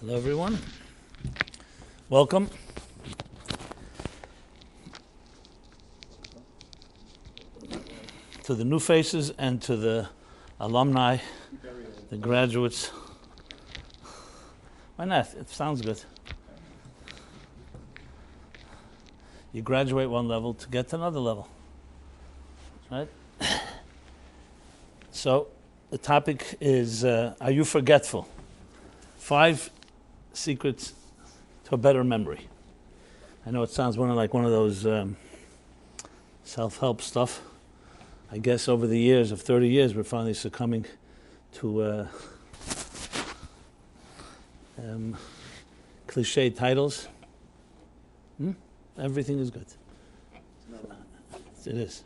Hello everyone, welcome. To the new faces and to the alumni, the graduates. Why not? It sounds good. You graduate one level to get to another level, right? So the topic is, are you forgetful? 5 secrets to a better memory. I know it sounds one of those self-help stuff. I guess over the years of 30 years, we're finally succumbing to cliche titles. Everything is good. It is.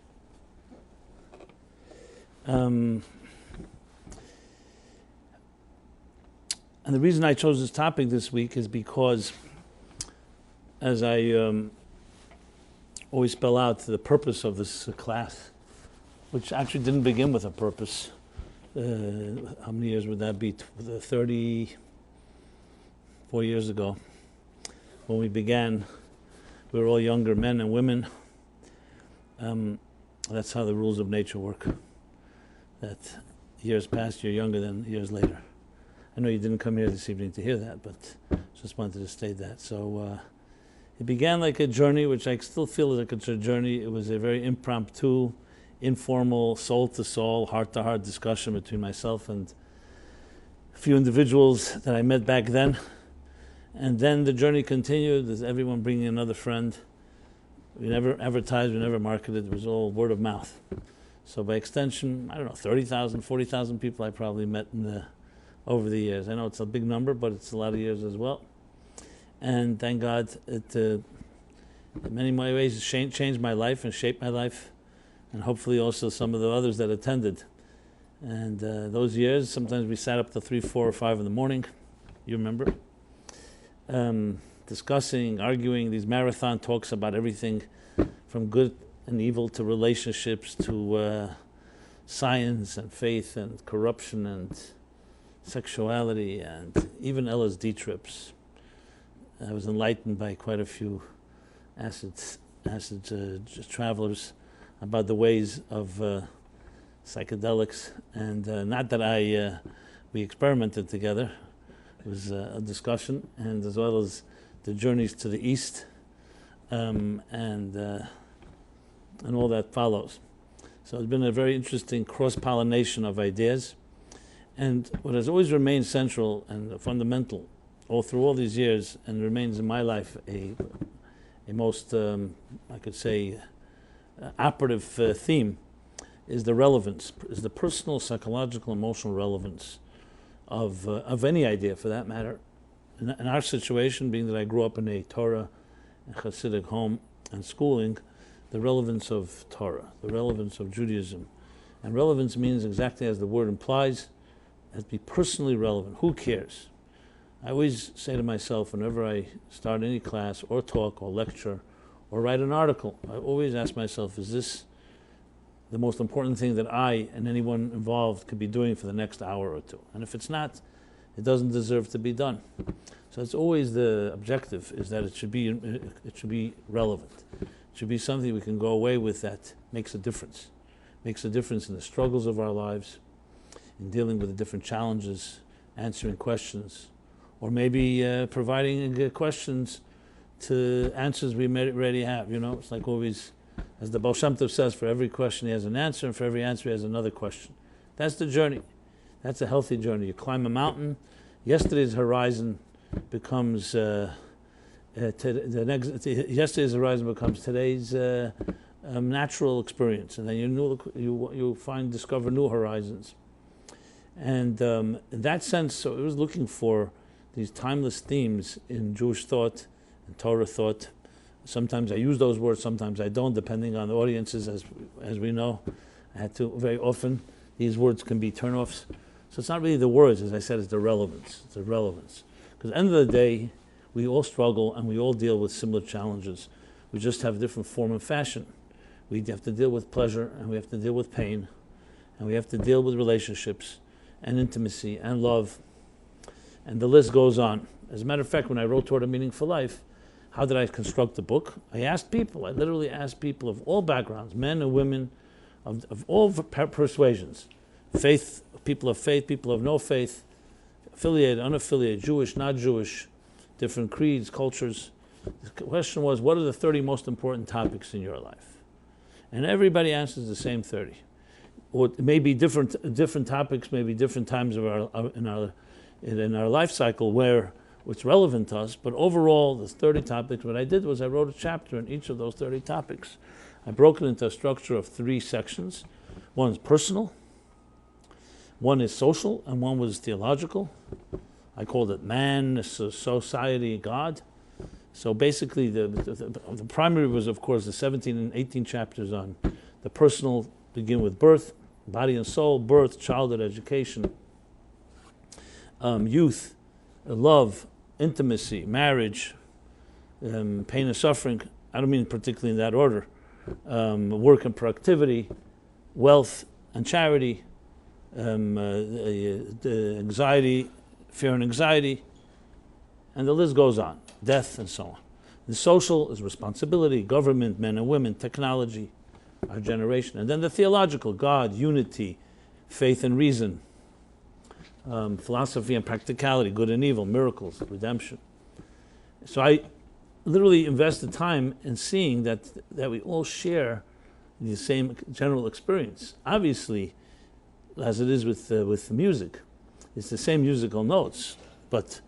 And the reason I chose this topic this week is because, as I always spell out, the purpose of this class, which actually didn't begin with a purpose. How many years would that be? 34 years ago. When we began, we were all younger men and women. That's how the rules of nature work. That years past, you're younger than years later. I know you didn't come here this evening to hear that, but just wanted to state that. So it began like a journey, which I still feel like it's a journey. It was a very impromptu, informal, soul-to-soul, heart-to-heart discussion between myself and a few individuals that I met back then. And then the journey continued, with everyone bringing another friend. We never advertised, we never marketed, it was all word of mouth. So by extension, 30,000, 40,000 people I probably met over the years. I know it's a big number, but it's a lot of years as well. And thank God, it in many ways changed my life and shaped my life, and hopefully also some of the others that attended. And those years, sometimes we sat up to 3, 4, or 5 in the morning, you remember, discussing, arguing, these marathon talks about everything from good and evil to relationships to science and faith and corruption and sexuality and even LSD trips. I was enlightened by quite a few acid travelers about the ways of psychedelics, and not that we experimented together. It was a discussion, and as well as the journeys to the east, and all that follows. So it's been a very interesting cross-pollination of ideas. And what has always remained central and fundamental all through all these years, and remains in my life a most, I could say, operative theme, is the relevance, is the personal, psychological, emotional relevance of any idea, for that matter. In our situation, being that I grew up in a Torah and Hasidic home and schooling, the relevance of Torah, the relevance of Judaism. And relevance means exactly as the word implies, to be personally relevant. Who cares? I always say to myself, whenever I start any class or talk or lecture or write an article, I always ask myself, is this the most important thing that I and anyone involved could be doing for the next hour or two? And if it's not, it doesn't deserve to be done. So it's always the objective, is that it should be relevant. It should be something we can go away with that makes a difference. Makes a difference in the struggles of our lives, in dealing with the different challenges, answering questions, or maybe providing questions to answers we already have. It's like always, as the Baal Shem Tov says, for every question he has an answer, and for every answer he has another question. That's the journey. That's a healthy journey. You climb a mountain, yesterday's horizon becomes yesterday's horizon becomes today's natural experience, and then you discover new horizons. And in that sense, so it was looking for these timeless themes in Jewish thought and Torah thought. Sometimes I use those words, sometimes I don't, depending on the audiences, as we know. I had to, very often, these words can be turn-offs. So it's not really the words, as I said, it's the relevance. It's the relevance. Because at the end of the day, we all struggle and we all deal with similar challenges. We just have different form and fashion. We have to deal with pleasure, and we have to deal with pain, and we have to deal with relationships, and intimacy, and love, and the list goes on. As a matter of fact, when I wrote Toward a Meaningful Life, how did I construct the book? I literally asked people of all backgrounds, men and women, of all persuasions, people of faith, people of no faith, affiliated, unaffiliated, Jewish, not Jewish, different creeds, cultures. The question was, what are the 30 most important topics in your life? And everybody answers the same 30. Or it may be different topics, maybe different times of in our life cycle where it's relevant to us, but overall, the 30 topics, what I did was I wrote a chapter in each of those 30 topics. I broke it into a structure of 3 sections. One is personal, one is social, and one was theological. I called it man, society, God. So basically, the primary was, of course, the 17 and 18 chapters on the personal, begin with birth, body and soul, birth, childhood, education, youth, love, intimacy, marriage, pain and suffering. I don't mean particularly in that order. Work and productivity, wealth and charity, the anxiety, fear and anxiety, and the list goes on, death and so on. The social is responsibility, government, men and women, technology, our generation. And then the theological, God, unity, faith and reason, philosophy and practicality, good and evil, miracles, redemption. So I literally invested time in seeing that we all share the same general experience. Obviously, as it is with music, it's the same musical notes, but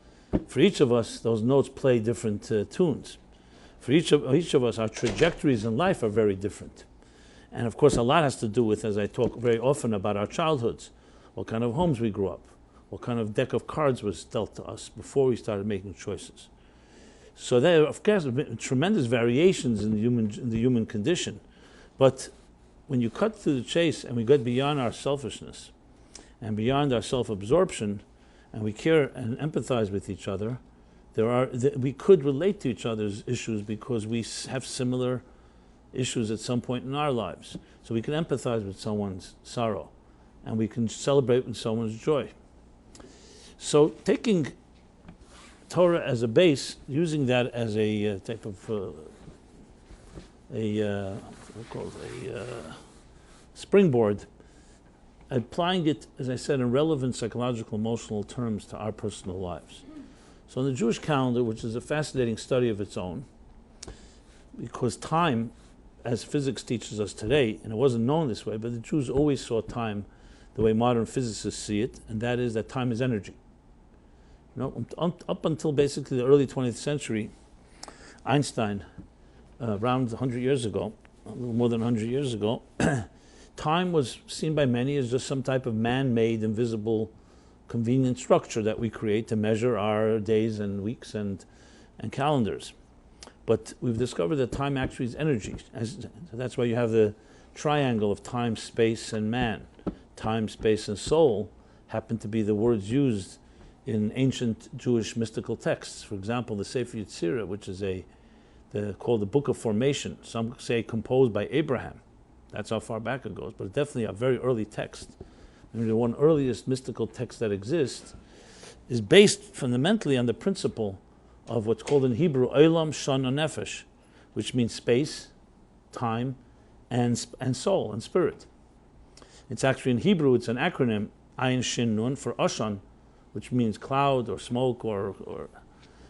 for each of us, those notes play different tunes. For each of us, our trajectories in life are very different. And of course, a lot has to do with, as I talk very often about our childhoods, what kind of homes we grew up, what kind of deck of cards was dealt to us before we started making choices. So there, of course, have been tremendous variations in the human condition. But when you cut through the chase and we get beyond our selfishness and beyond our self-absorption, and we care and empathize with each other, we could relate to each other's issues because we have similar issues at some point in our lives. So we can empathize with someone's sorrow, and we can celebrate with someone's joy. So taking Torah as a base, using that as a type of springboard, applying it, as I said, in relevant psychological, emotional terms to our personal lives. So in the Jewish calendar, which is a fascinating study of its own, because time, as physics teaches us today, and it wasn't known this way, but the Jews always saw time the way modern physicists see it, and that is that time is energy. Up until basically the early 20th century, Einstein, around 100 years ago, a little more than 100 years ago, time was seen by many as just some type of man-made, invisible, convenient structure that we create to measure our days and weeks and calendars. But we've discovered that time actually is energy. That's why you have the triangle of time, space, and man. Time, space, and soul happen to be the words used in ancient Jewish mystical texts. For example, the Sefer Yetzirah, which is called the Book of Formation. Some say composed by Abraham. That's how far back it goes, but it's definitely a very early text. And the one earliest mystical text that exists is based fundamentally on the principle of what's called in Hebrew Olam Shana Nefesh, which means space, time, and soul and spirit. It's actually in Hebrew, it's an acronym, Ayin Shin Nun, for Oshan, which means cloud or smoke or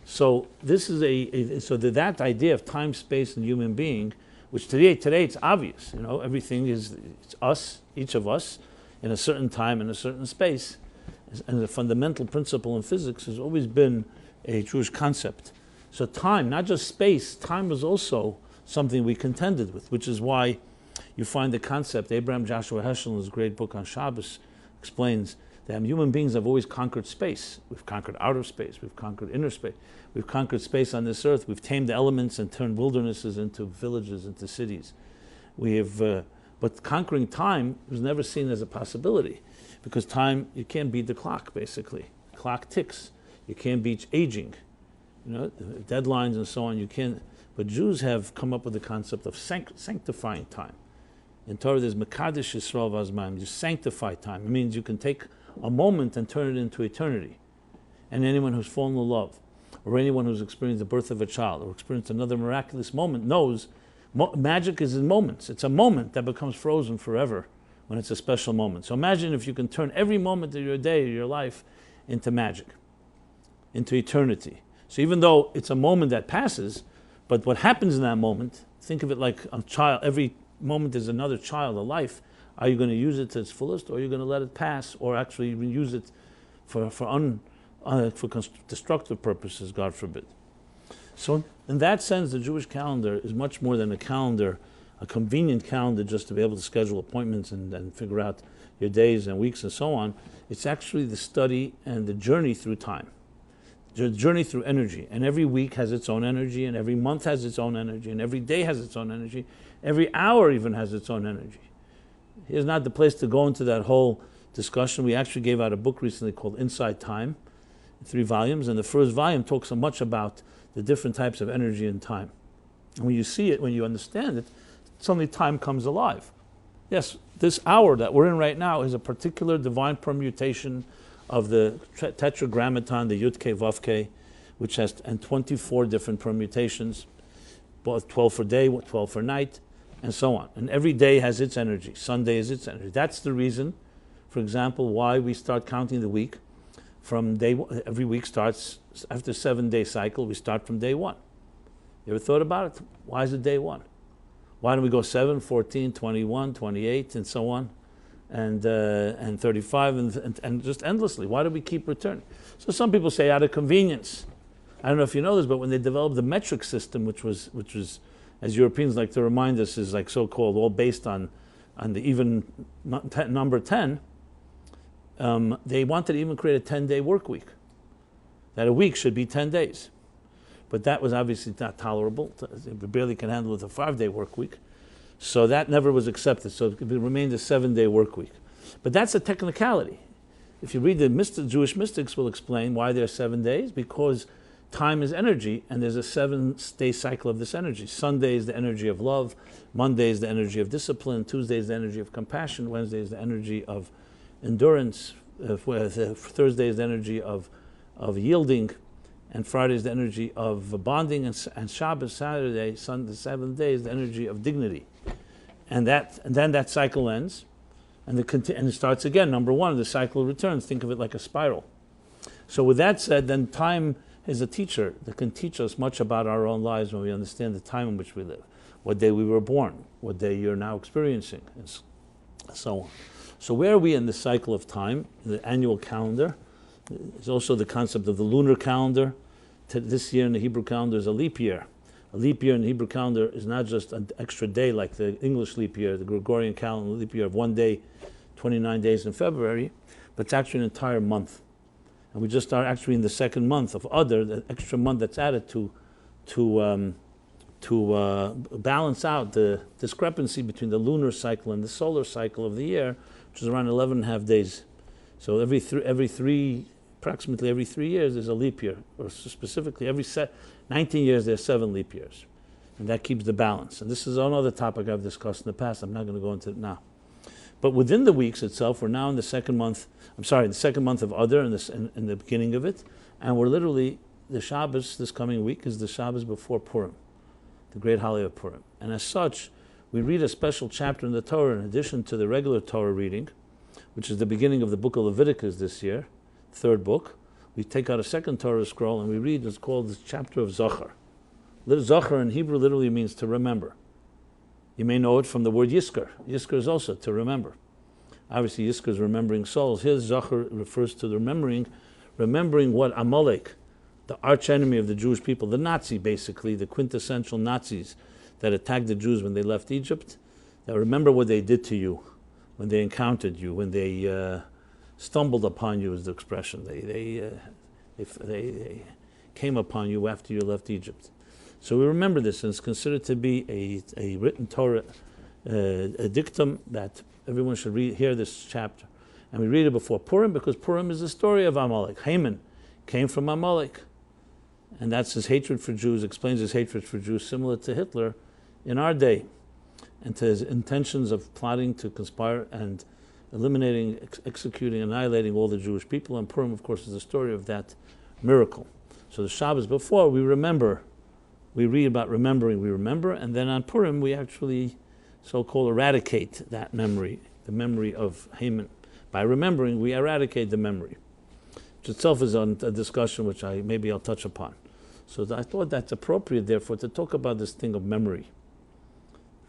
so this is that idea of time, space, and human being, which today it's obvious. Everything it's us, each of us, in a certain time and a certain space, and the fundamental principle in physics has always been a Jewish concept. So time, not just space, time is also something we contended with, which is why you find the concept. Abraham Joshua Heschel, in his great book on Shabbos, explains that human beings have always conquered space. We've conquered outer space. We've conquered inner space. We've conquered space on this earth. We've tamed the elements and turned wildernesses into villages, into cities. We have, but conquering time was never seen as a possibility, because time, you can't beat the clock. Basically, the clock ticks. You can't beat aging. Deadlines and so on. You can't. But Jews have come up with the concept of sanctifying time. In Torah, there's Mekadesh Yisrael Vazman. You sanctify time. It means you can take a moment and turn it into eternity. And anyone who's fallen in love. or anyone who's experienced the birth of a child or experienced another miraculous moment knows magic is in moments. It's a moment that becomes frozen forever when it's a special moment. So imagine if you can turn every moment of your day, of your life, into magic, into eternity. So even though it's a moment that passes, but what happens in that moment, think of it like a child. Every moment is another child, a life. Are you going to use it to its fullest, or are you going to let it pass, or actually use it for destructive purposes, God forbid? So in that sense, the Jewish calendar is much more than a calendar, a convenient calendar just to be able to schedule appointments and figure out your days and weeks and so on. It's actually the study and the journey through time, the journey through energy. And every week has its own energy, and every month has its own energy, and every day has its own energy. Every hour even has its own energy. Here's not the place to go into that whole discussion. We actually gave out a book recently called Inside Time, 3 volumes, and the first volume talks so much about the different types of energy and time. And when you see it, when you understand it, suddenly time comes alive. Yes, this hour that we're in right now is a particular divine permutation of the tetragrammaton, the Yud-Ke, Vav-Ke, which has 24 different permutations, 12 for day, 12 for night, and so on. And every day has its energy. Sunday is its energy. That's the reason, for example, why we start counting the week from day one. Every week starts after a 7-day cycle. We start from day 1. You ever thought about it? Why is it day 1? Why don't we go 7, 14, 21, 28, and so on, and 35, and just endlessly? Why do we keep returning? So some people say out of convenience. I don't know if you know this, but when they developed the metric system, which was, as Europeans like to remind us, is like so-called all based on the even number 10, they wanted to even create a 10-day work week, that a week should be 10 days. But that was obviously not tolerable. We barely can handle it with a 5-day work week. So that never was accepted. So it remained a 7-day work week. But that's a technicality. If you read the Jewish mystics will explain why there are 7 days, because time is energy, and there's a 7-day cycle of this energy. Sunday is the energy of love. Monday is the energy of discipline. Tuesday is the energy of compassion. Wednesday is the energy of endurance. Thursday is the energy of yielding. And Friday is the energy of bonding, and Shabbos, Saturday, the 7th day is the energy of dignity. And then that cycle ends, and it starts again. Number 1, the cycle returns. Think of it like a spiral. So with that said, then time is a teacher that can teach us much about our own lives when we understand the time in which we live, what day we were born, what day you're now experiencing, and so on. So where are we in the cycle of time, the annual calendar? There's also the concept of the lunar calendar. This year in the Hebrew calendar is a leap year. A leap year in the Hebrew calendar is not just an extra day like the English leap year, the Gregorian calendar leap year of 1 day, 29 days in February, but it's actually an entire month. And we just are actually in the 2nd month of Adar, the extra month that's added to balance out the discrepancy between the lunar cycle and the solar cycle of the year, which is around 11.5 days. So approximately every 3 years there's a leap year, or specifically every 19 years there's 7 leap years. And that keeps the balance. And this is another topic I've discussed in the past. I'm not going to go into it now. But within the weeks itself, we're now in the 2nd month, the 2nd month of Adar, in the beginning of it. And we're literally, the Shabbos this coming week is the Shabbos before Purim, the great holiday of Purim. And as such, we read a special chapter in the Torah in addition to the regular Torah reading, which is the beginning of the book of Leviticus this year, 3rd book. We take out a 2nd Torah scroll and we read what's called the chapter of Zachor. Zachor in Hebrew literally means to remember. You may know it from the word Yisker. Yisker is also to remember. Obviously, Yisker is remembering souls. Here, Zachor refers to the remembering what Amalek, the arch enemy of the Jewish people, the Nazi basically, the quintessential Nazis that attacked the Jews when they left Egypt, that remember what they did to you when they encountered you, when they stumbled upon you is the expression. They came upon you after you left Egypt. So we remember this, and it's considered to be a written Torah, a dictum that everyone should hear this chapter. And we read it before Purim because Purim is the story of Amalek. Haman came from Amalek. And that's his hatred for Jews, explains his hatred for Jews, similar to Hitler in our day, and to his intentions of plotting to conspire and eliminating, executing, annihilating all the Jewish people. And Purim, of course, is the story of that miracle. So the Shabbos before, we remember. We read about remembering, we remember, and then on Purim, we actually so-called eradicate that memory, the memory of Haman. By remembering, we eradicate the memory, which itself is a discussion which maybe I'll touch upon. So I thought that's appropriate, therefore, to talk about this thing of memory.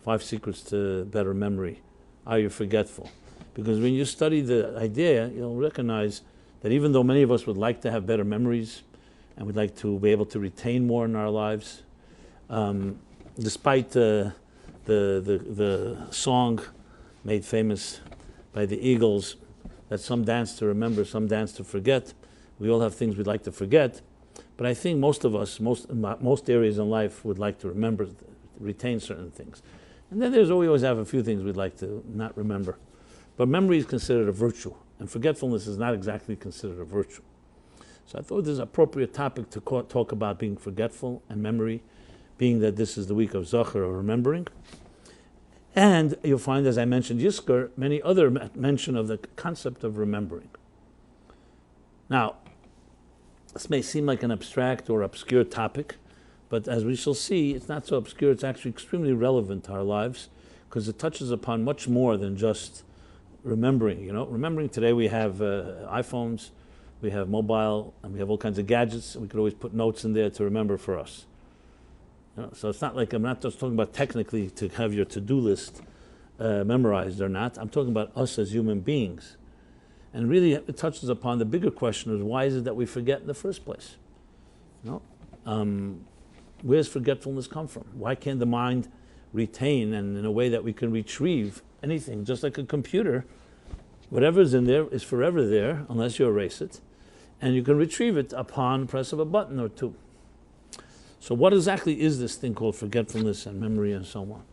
5 secrets to better memory. Are you forgetful? Because when you study the idea, you'll recognize that even though many of us would like to have better memories, and we'd like to be able to retain more in our lives, despite the song made famous by the Eagles, that some dance to remember, some dance to forget. We all have things we'd like to forget, but I think most of us, most areas in life would like to remember, retain certain things. And then we always have a few things we'd like to not remember. But memory is considered a virtue, and forgetfulness is not exactly considered a virtue. So I thought this is an appropriate topic to talk about being forgetful and memory, being that this is the week of Zachor, or remembering. And you'll find, as I mentioned, Yizkor, many other mention of the concept of remembering. Now, this may seem like an abstract or obscure topic, but as we shall see, it's not so obscure, it's actually extremely relevant to our lives, because it touches upon much more than just remembering. Remembering today we have iPhones, we have mobile, and we have all kinds of gadgets, and we could always put notes in there to remember for us. So it's not like I'm not just talking about technically to have your to-do list memorized or not. I'm talking about us as human beings. And really it touches upon the bigger question of why is it that we forget in the first place? Where does forgetfulness come from? Why can't the mind retain, and in a way that we can retrieve anything, just like a computer? Whatever's in there is forever there, unless you erase it, and you can retrieve it upon press of a button or two. So what exactly is this thing called forgetfulness and memory and so on?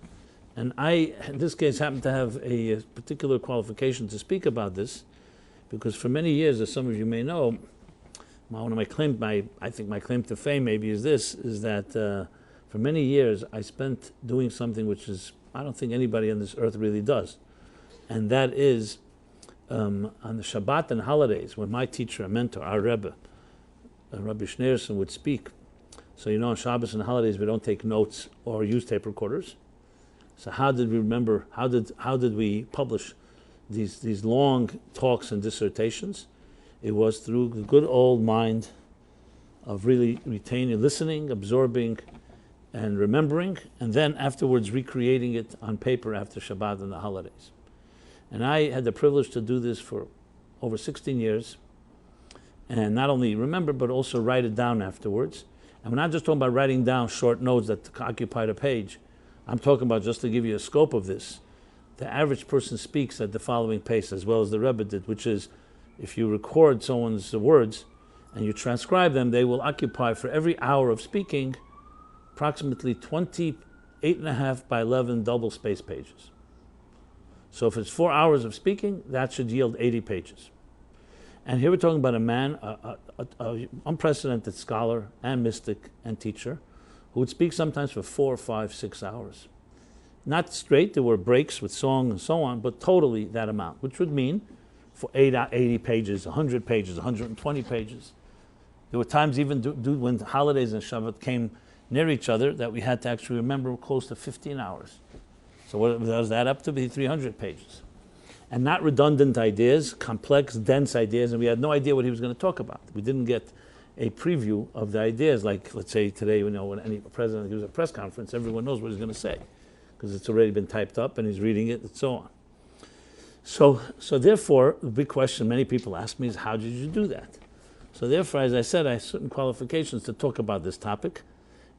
And I, in this case, happen to have a particular qualification to speak about this, because for many years, as some of you may know, my claim to fame maybe is that for many years I spent doing something which is, I don't think anybody on this earth really does, and that is on the Shabbat and holidays, when my teacher, a mentor, our Rebbe, Rabbi Schneerson, would speak. So on Shabbos and holidays we don't take notes or use tape recorders. So how did we remember? How did we publish these long talks and dissertations? It was through the good old mind of really retaining, listening, absorbing, and remembering, and then afterwards recreating it on paper after Shabbat and the holidays. And I had the privilege to do this for over 16 years, and not only remember, but also write it down afterwards. And we're not just talking about writing down short notes that occupied a page. I'm talking about, just to give you a scope of this, the average person speaks at the following pace, as well as the Rebbe did, which is, if you record someone's words and you transcribe them, they will occupy, for every hour of speaking, approximately 28.5 by 11 double-spaced pages. So if it's 4 hours of speaking, that should yield 80 pages. And here we're talking about a man, an unprecedented scholar and mystic and teacher, who would speak sometimes for 4, 5, 6 hours. Not straight, there were breaks with song and so on, but totally that amount, which would mean for 80 pages, 100 pages, 120 pages. There were times even when the holidays and Shabbat came near each other that we had to actually remember close to 15 hours. So what does that up to? Be 300 pages. And not redundant ideas, complex, dense ideas, and we had no idea what he was going to talk about. We didn't get a preview of the ideas, like, let's say today, when any president gives a press conference, everyone knows what he's going to say, because it's already been typed up and he's reading it and so on. So therefore, the big question many people ask me is, how did you do that? So therefore, as I said, I have certain qualifications to talk about this topic.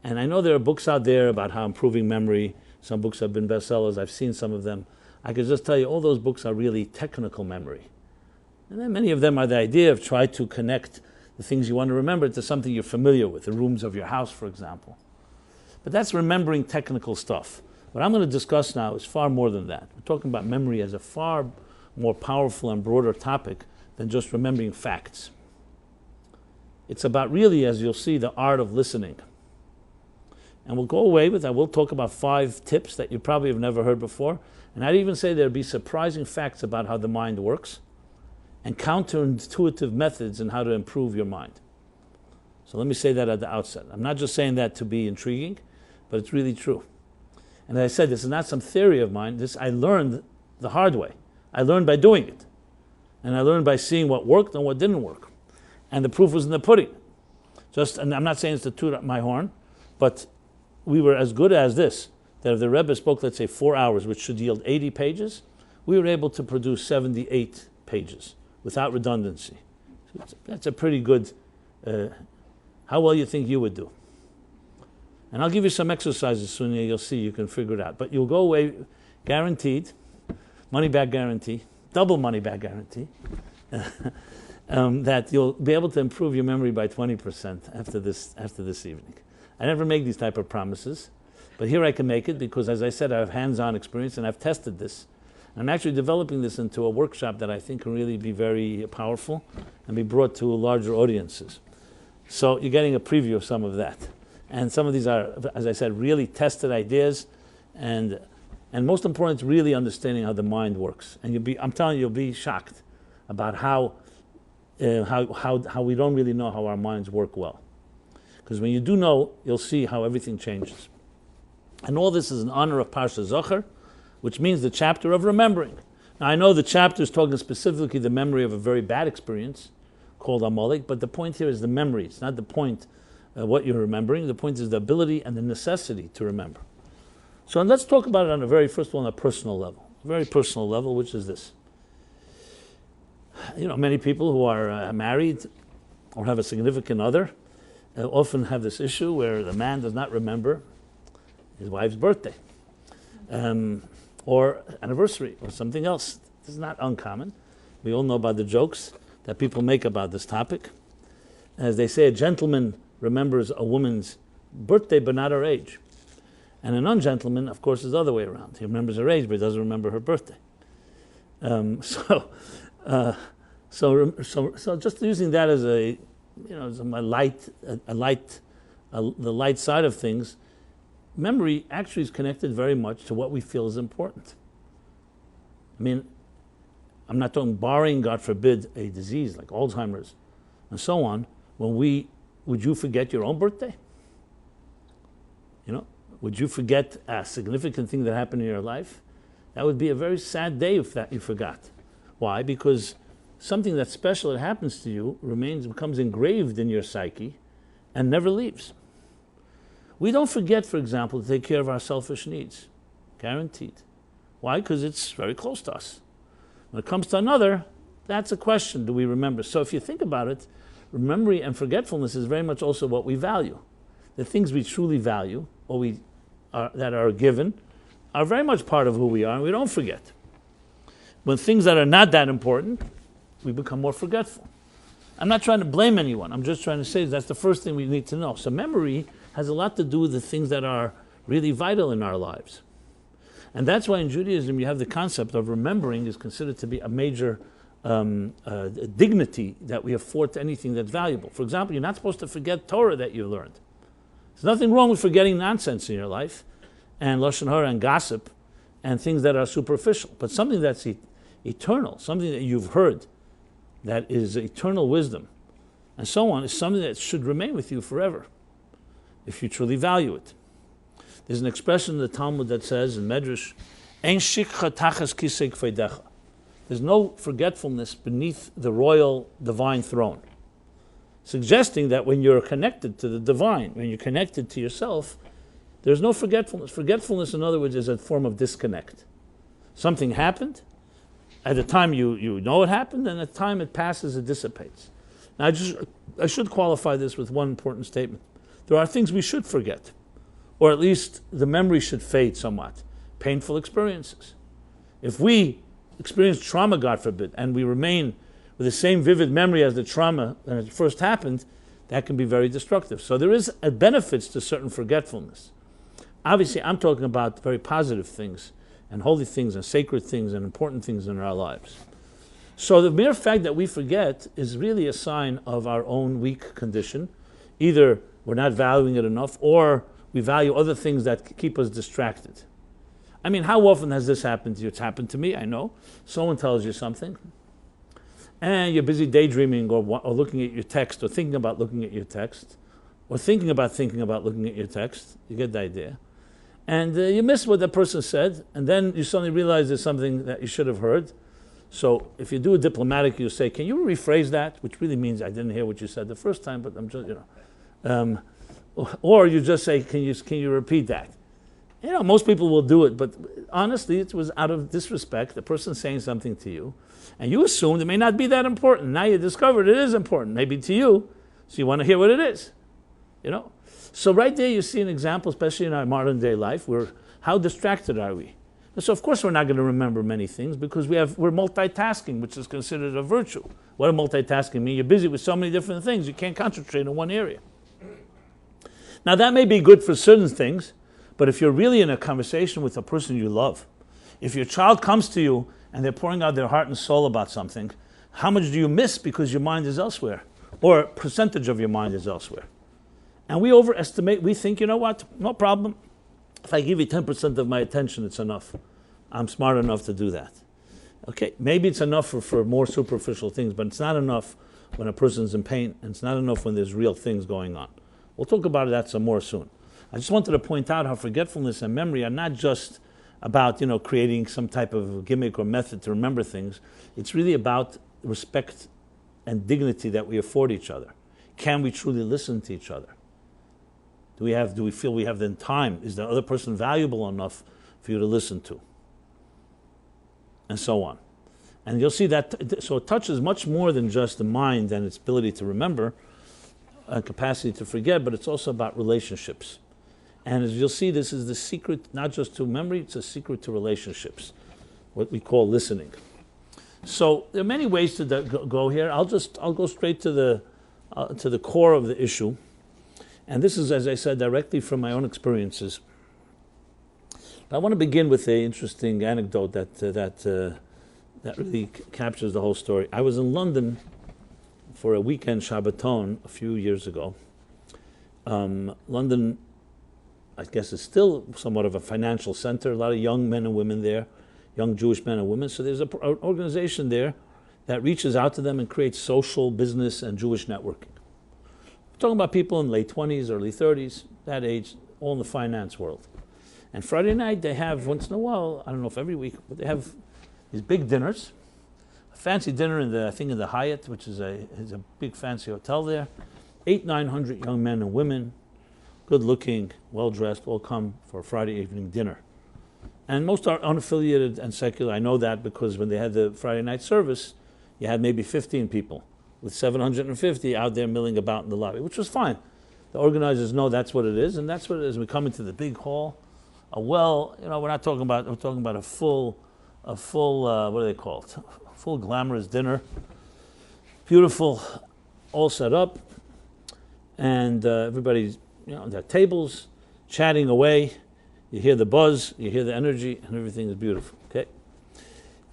And I know there are books out there about how improving memory. Some books have been bestsellers. I've seen some of them. I could just tell you all those books are really technical memory. And then many of them are the idea of try to connect the things you want to remember to something you're familiar with, the rooms of your house, for example. But that's remembering technical stuff. What I'm going to discuss now is far more than that. We're talking about memory as a far more powerful and broader topic than just remembering facts. It's about really, as you'll see, the art of listening. And we'll go away with, I will talk about 5 tips that you probably have never heard before. And I'd even say there'll be surprising facts about how the mind works and counterintuitive methods in how to improve your mind. So let me say that at the outset. I'm not just saying that to be intriguing, but it's really true. And as I said, this is not some theory of mine. This I learned the hard way. I learned by doing it. And I learned by seeing what worked and what didn't work. And the proof was in the pudding. And I'm not saying it's to toot my horn, but we were as good as this, that if the Rebbe spoke, let's say, 4 hours, which should yield 80 pages, we were able to produce 78 pages without redundancy. So that's a pretty good, how well you think you would do. And I'll give you some exercises soon, you'll see, you can figure it out. But you'll go away guaranteed, money back guarantee, double money back guarantee, that you'll be able to improve your memory by 20% after this evening. I never make these type of promises, but here I can make it because, as I said, I have hands-on experience and I've tested this. I'm actually developing this into a workshop that I think can really be very powerful and be brought to larger audiences. So you're getting a preview of some of that. And some of these are, as I said, really tested ideas, and most important, it's really understanding how the mind works. And I'm telling you, you'll be shocked about how we don't really know how our minds work well. Because when you do know, you'll see how everything changes. And all this is in honor of Parsha Zachor, which means the chapter of remembering. Now I know the chapter is talking specifically the memory of a very bad experience called Amalek, but the point here is the memory. It's not the point what you're remembering. The point is the ability and the necessity to remember. So let's talk about it on first of all, on a personal level. A very personal level, which is this. Many people who are married or have a significant other often have this issue where the man does not remember his wife's birthday or anniversary or something else. This is not uncommon. We all know about the jokes that people make about this topic. As they say, a gentleman remembers a woman's birthday but not her age. And an ungentleman, of course, is the other way around. He remembers her age but he doesn't remember her birthday. So just using that as the light side of things, memory actually is connected very much to what we feel is important. I mean, I'm not talking barring, God forbid, a disease like Alzheimer's and so on. Would you forget your own birthday? Would you forget a significant thing that happened in your life? That would be a very sad day if that you forgot. Why? Because something that's special that happens to you becomes engraved in your psyche and never leaves. We don't forget, for example, to take care of our selfish needs. Guaranteed. Why? Because it's very close to us. When it comes to another, that's a question. Do we remember? So if you think about it, memory and forgetfulness is very much also what we value. The things we truly value, or that are given, are very much part of who we are, and we don't forget. When things that are not that important, we become more forgetful. I'm not trying to blame anyone. I'm just trying to say that's the first thing we need to know. So memory has a lot to do with the things that are really vital in our lives. And that's why in Judaism you have the concept of remembering is considered to be a major dignity that we afford to anything that's valuable. For example, you're not supposed to forget Torah that you learned. There's nothing wrong with forgetting nonsense in your life, and lashon hara and gossip, and things that are superficial. But something that's eternal, something that you've heard, that is eternal wisdom, and so on, is something that should remain with you forever, if you truly value it. There's an expression in the Talmud that says, in Medrash, Ein shikcha tachas kisei kfeidecha. There's no forgetfulness beneath the royal divine throne. Suggesting that when you're connected to the divine, when you're connected to yourself, there's no forgetfulness. Forgetfulness, in other words, is a form of disconnect. Something happened, at the time you know it happened, and at the time it passes, it dissipates. Now I should qualify this with one important statement. There are things we should forget, or at least the memory should fade somewhat. Painful experiences. If we experience trauma, God forbid, and we remain with the same vivid memory as the trauma when it first happened, that can be very destructive. So there is benefits to certain forgetfulness. Obviously, I'm talking about very positive things and holy things and sacred things and important things in our lives. So the mere fact that we forget is really a sign of our own weak condition. Either we're not valuing it enough, or we value other things that keep us distracted. I mean, how often has this happened to you? It's happened to me, I know. Someone tells you something, and you're busy daydreaming or looking at your text or thinking about looking at your text or thinking about looking at your text, you get the idea. And you miss what that person said, and then you suddenly realize there's something that you should have heard. So if you do it diplomatic, you say, can you rephrase that? Which really means I didn't hear what you said the first time, but I'm just, or you just say, can you repeat that? Most people will do it, but honestly, it was out of disrespect. The person's saying something to you, and you assumed it may not be that important. Now you discovered it is important, maybe to you, so you want to hear what it is, So right there you see an example, especially in our modern day life, where how distracted are we? So of course we're not going to remember many things because we're multitasking, which is considered a virtue. What does multitasking mean? You're busy with so many different things, you can't concentrate in one area. Now that may be good for certain things, but if you're really in a conversation with a person you love, if your child comes to you and they're pouring out their heart and soul about something, how much do you miss because your mind is elsewhere? Or a percentage of your mind is elsewhere? And we overestimate, we think, you know what, no problem. If I give you 10% of my attention, it's enough. I'm smart enough to do that. Okay, maybe it's enough for more superficial things, but it's not enough when a person's in pain, and it's not enough when there's real things going on. We'll talk about that some more soon. I just wanted to point out how forgetfulness and memory are not just about, creating some type of gimmick or method to remember things. It's really about respect and dignity that we afford each other. Can we truly listen to each other? Do we feel we have the time? Is the other person valuable enough for you to listen to? And so on. And you'll see that, so touch is much more than just the mind and its ability to remember, capacity to forget, but it's also about relationships. And as you'll see, this is the secret, not just to memory, it's a secret to relationships, what we call listening. So there are many ways to go here. I'll go straight to the core of the issue. And this is, as I said, directly from my own experiences. I want to begin with an interesting anecdote that really captures the whole story. I was in London for a weekend Shabbaton a few years ago. London, I guess, is still somewhat of a financial center. A lot of young men and women there, young Jewish men and women. So there's an organization there that reaches out to them and creates social, business, and Jewish networking. We're talking about people in late 20s, early 30s, that age, all in the finance world. And Friday night they have, once in a while, I don't know if every week, but they have these big dinners. A fancy dinner in the Hyatt, which is a big fancy hotel there. 800-900 young men and women, good looking, well dressed, all come for a Friday evening dinner. And most are unaffiliated and secular. I know that because when they had the Friday night service, you had maybe 15 people with 750 out there milling about in the lobby, which was fine. The organizers know that's what it is, and that's what it is. We come into the big hall. We're not talking about, we're talking about a full, what do they call it? A full glamorous dinner. Beautiful, all set up. And everybody's, on their tables, chatting away. You hear the buzz, you hear the energy, and everything is beautiful, okay?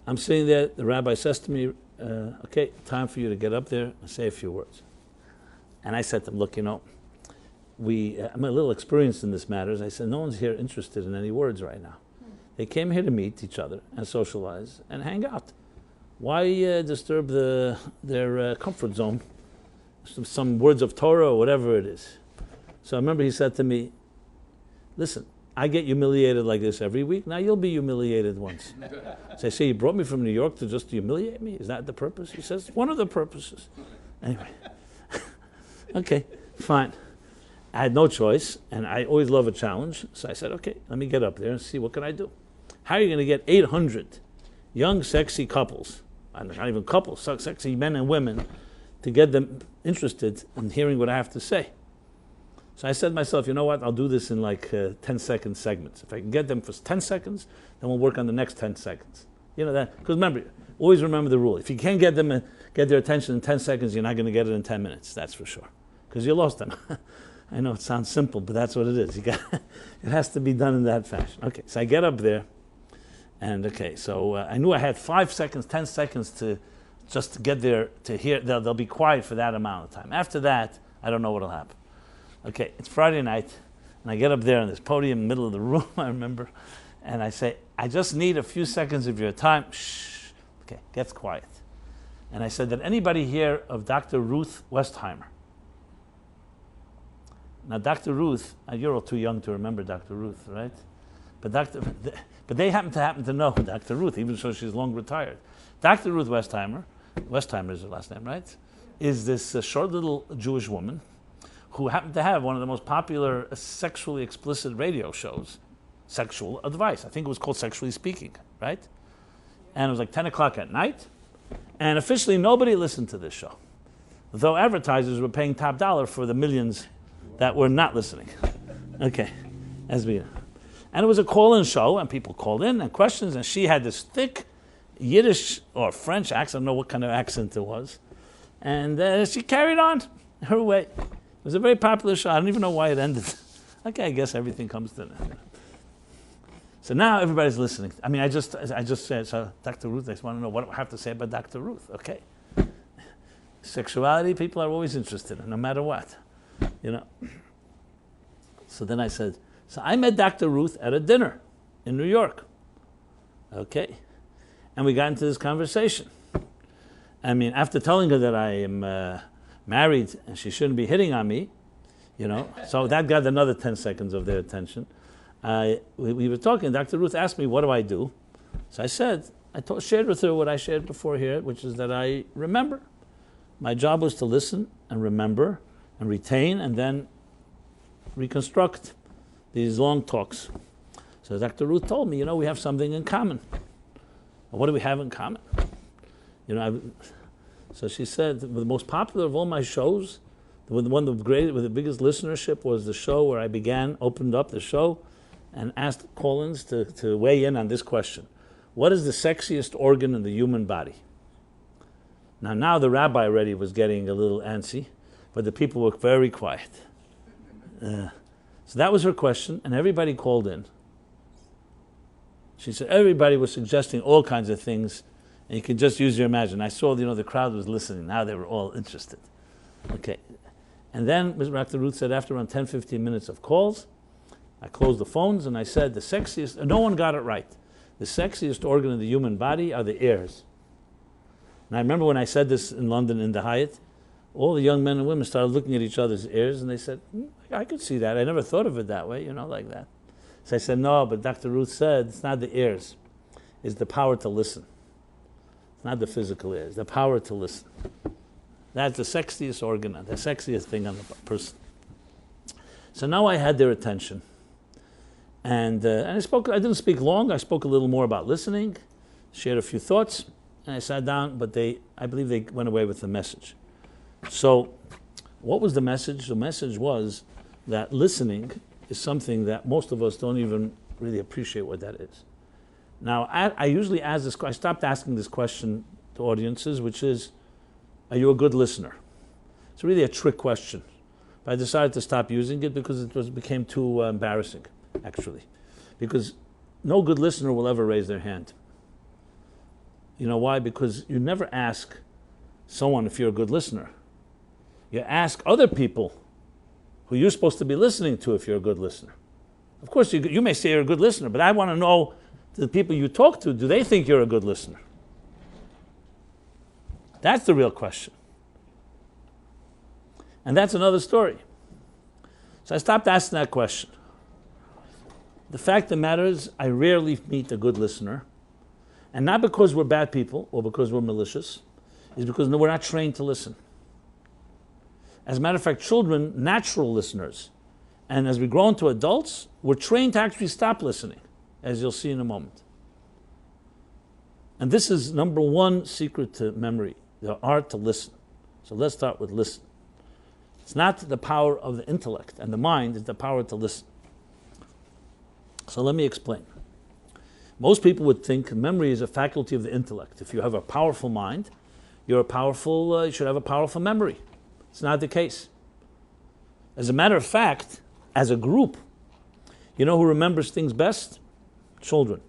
I'm sitting there, the rabbi says to me, okay, time for you to get up there and say a few words. And I said to him, look, I'm a little experienced in this matter. I said, no one's here interested in any words right now. They came here to meet each other and socialize and hang out. Why disturb their comfort zone? Some words of Torah or whatever it is. So I remember he said to me, listen, I get humiliated like this every week. Now you'll be humiliated once. So I say, you brought me from New York to just humiliate me? Is that the purpose? He says, one of the purposes. Anyway, okay, fine. I had no choice, and I always love a challenge. So I said, okay, let me get up there and see what can I do. How are you going to get 800 young, sexy couples, not even couples, sexy men and women, to get them interested in hearing what I have to say? So I said to myself, you know what, I'll do this in 10-second segments. If I can get them for 10 seconds, then we'll work on the next 10 seconds. That, because remember, always remember the rule. If you can't get them get their attention in 10 seconds, you're not going to get it in 10 minutes, that's for sure. Because you lost them. I know it sounds simple, but that's what it is. It has to be done in that fashion. Okay, so I get up there, and I knew I had 5 seconds, 10 seconds to get there to hear. They'll be quiet for that amount of time. After that, I don't know what'll happen. Okay, it's Friday night, and I get up there on this podium in the middle of the room, I remember, and I say, I just need a few seconds of your time. Shh. Okay, gets quiet. And I said, did anybody hear of Dr. Ruth Westheimer? Now, Dr. Ruth, you're all too young to remember Dr. Ruth, right? But they happen to know Dr. Ruth, even though she's long retired. Dr. Ruth Westheimer is her last name, right? Is this short little Jewish woman who happened to have one of the most popular sexually explicit radio shows, Sexual Advice. I think it was called Sexually Speaking, right? And it was like 10 o'clock at night. And officially nobody listened to this show, though advertisers were paying top dollar for the millions that were not listening. Okay, as we know. And it was a call-in show, and people called in and questions, and she had this thick Yiddish or French accent, I don't know what kind of accent it was, and she carried on her way. It was a very popular show. I don't even know why it ended. Okay, I guess everything comes to that. So now everybody's listening. I mean, I just said, so Dr. Ruth, I just want to know what I have to say about Dr. Ruth. Okay. Sexuality, people are always interested in, no matter what. You know. So then I said, so I met Dr. Ruth at a dinner in New York. Okay. And we got into this conversation. I mean, after telling her that I am married and she shouldn't be hitting on me, you know, so that got another 10 seconds of their attention. We were talking. Dr. Ruth asked me, what do I do? So I said, shared with her what I shared before here, which is that I remember. My job was to listen and remember and retain and then reconstruct these long talks. So Dr. Ruth told me, we have something in common. What do we have in common? So she said, the most popular of all my shows, the one with the biggest listenership was the show where I opened up the show and asked call-ins to weigh in on this question. What is the sexiest organ in the human body? Now the rabbi already was getting a little antsy, but the people were very quiet. So that was her question, and everybody called in. She said everybody was suggesting all kinds of things, and you can just use your imagination. I saw, the crowd was listening. Now they were all interested. Okay. And then Dr. Ruth said after around 10, 15 minutes of calls, I closed the phones and I said the sexiest, no one got it right. The sexiest organ in the human body are the ears. And I remember when I said this in London in the Hyatt, all the young men and women started looking at each other's ears and they said, I could see that. I never thought of it that way, like that. So I said, no, but Dr. Ruth said it's not the ears. It's the power to listen. It's not the physical ears, the power to listen. That's the sexiest organ, the sexiest thing on the person. So now I had their attention. And I didn't speak long. I spoke a little more about listening, shared a few thoughts, and I sat down, but I believe they went away with the message. So what was the message? The message was that listening is something that most of us don't even really appreciate what that is. Now, I usually ask this, I stopped asking this question to audiences, which is, are you a good listener? It's really a trick question. But I decided to stop using it because it became too embarrassing, actually. Because no good listener will ever raise their hand. You know why? Because you never ask someone if you're a good listener. You ask other people who you're supposed to be listening to if you're a good listener. Of course, you may say you're a good listener, but I want to know, the people you talk to, do they think you're a good listener? That's the real question. And that's another story. So I stopped asking that question. The fact of the matter is, I rarely meet a good listener. And not because we're bad people or because we're malicious. It's because we're not trained to listen. As a matter of fact, children, natural listeners. And as we grow into adults, we're trained to actually stop listening, as you'll see in a moment. And this is number one secret to memory, the art to listen. So let's start with listen. It's not the power of the intellect and the mind, it's the power to listen. So let me explain. Most people would think memory is a faculty of the intellect. If you have a powerful mind, you should have a powerful memory. It's not the case. As a matter of fact, as a group, you know who remembers things best? Children.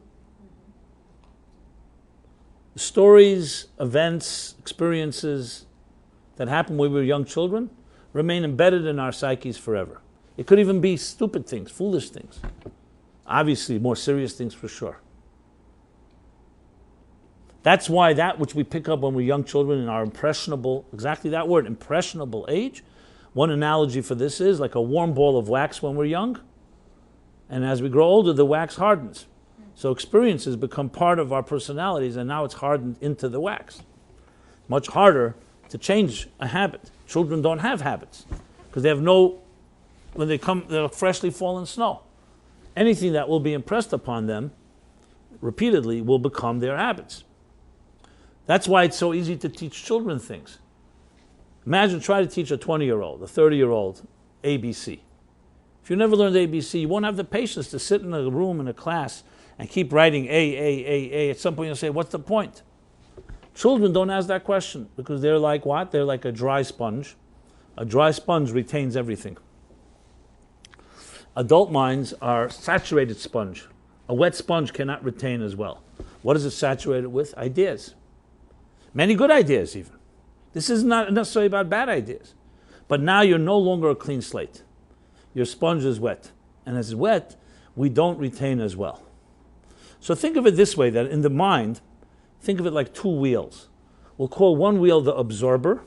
Stories, events, experiences that happened when we were young children remain embedded in our psyches forever. It could even be stupid things, foolish things. Obviously, more serious things for sure. That's why that which we pick up when we're young children in our impressionable, exactly that word, impressionable age, one analogy for this is like a warm ball of wax when we're young, and as we grow older, the wax hardens. So experiences become part of our personalities, and now it's hardened into the wax. Much harder to change a habit. Children don't have habits because they have when they come, they're freshly fallen snow. Anything that will be impressed upon them repeatedly will become their habits. That's why it's so easy to teach children things. Imagine try to teach a 20-year-old, a 30-year-old ABC. If you never learned ABC, you won't have the patience to sit in a room in a class and keep writing A. At some point you'll say, what's the point? Children don't ask that question because they're like what? They're like a dry sponge. A dry sponge retains everything. Adult minds are saturated sponge. A wet sponge cannot retain as well. What is it saturated with? Ideas. Many good ideas even. This is not necessarily about bad ideas. But now you're no longer a clean slate. Your sponge is wet. And as it's wet, we don't retain as well. So think of it this way, that in the mind, think of it like two wheels. We'll call one wheel the absorber,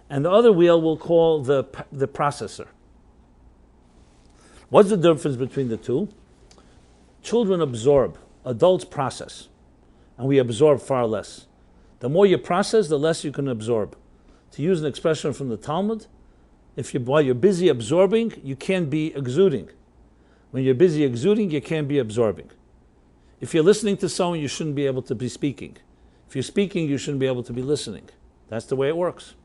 and the other wheel we'll call the processor. What's the difference between the two? Children absorb, adults process, and we absorb far less. The more you process, the less you can absorb. To use an expression from the Talmud, while you're busy absorbing, you can't be exuding. When you're busy exuding, you can't be absorbing. If you're listening to someone, you shouldn't be able to be speaking. If you're speaking, you shouldn't be able to be listening. That's the way it works.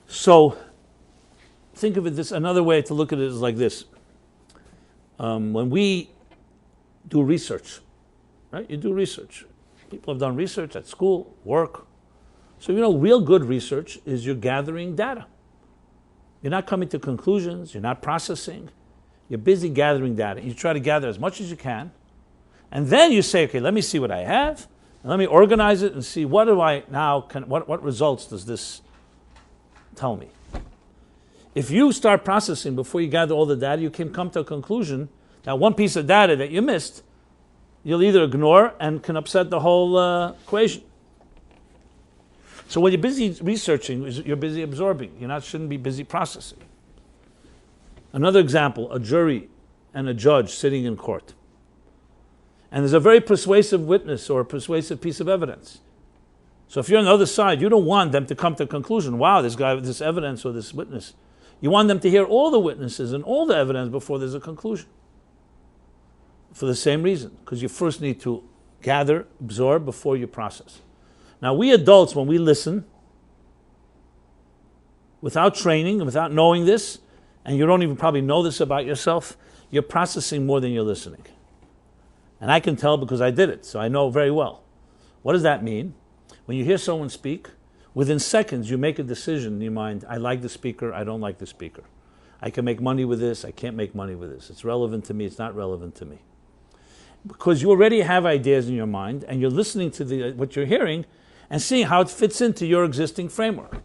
So, think of it another way to look at it is like this. When we do research, right? You do research. People have done research at school, work. So real good research is you're gathering data. You're not coming to conclusions. You're not processing. You're busy gathering data. You try to gather as much as you can. And then you say, okay, let me see what I have. And let me organize it and see what results does this tell me? If you start processing before you gather all the data, you can come to a conclusion that one piece of data that you missed, you'll either ignore and can upset the whole equation. So when you're busy researching, you're busy absorbing. Shouldn't be busy processing. Another example, a jury and a judge sitting in court. And there's a very persuasive witness or a persuasive piece of evidence. So if you're on the other side, you don't want them to come to a conclusion, wow, this guy with this evidence or this witness. You want them to hear all the witnesses and all the evidence before there's a conclusion. For the same reason, because you first need to gather, absorb before you process. Now we adults, when we listen, without training, without knowing this, and you don't even probably know this about yourself, you're processing more than you're listening. And I can tell because I did it, so I know very well. What does that mean? When you hear someone speak, within seconds you make a decision in your mind, I like the speaker, I don't like the speaker. I can make money with this, I can't make money with this. It's relevant to me, it's not relevant to me. Because you already have ideas in your mind, and you're listening to what you're hearing, and seeing how it fits into your existing framework.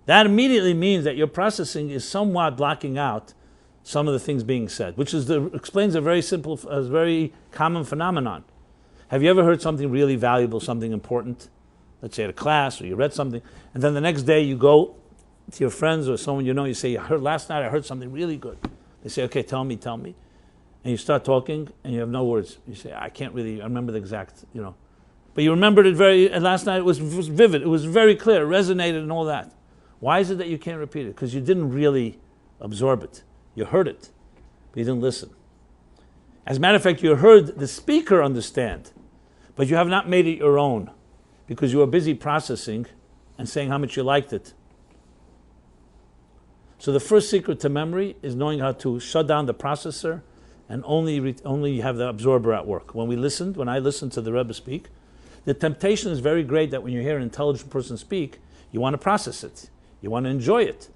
That immediately means that your processing is somewhat blocking out some of the things being said, which explains a very common phenomenon. Have you ever heard something really valuable, something important? Let's say at a class, or you read something, and then the next day you go to your friends or someone you say, last night I heard something really good. They say, okay, tell me. And you start talking, and you have no words. You say, I remember the exact, But you remembered it last night it was vivid, it was very clear, it resonated and all that. Why is it that you can't repeat it? Because you didn't really absorb it. You heard it, but you didn't listen. As a matter of fact, you heard the speaker understand, but you have not made it your own because you were busy processing and saying how much you liked it. So the first secret to memory is knowing how to shut down the processor and only have the absorber at work. When I listened to the Rebbe speak, the temptation is very great that when you hear an intelligent person speak, you want to process it. You want to enjoy it.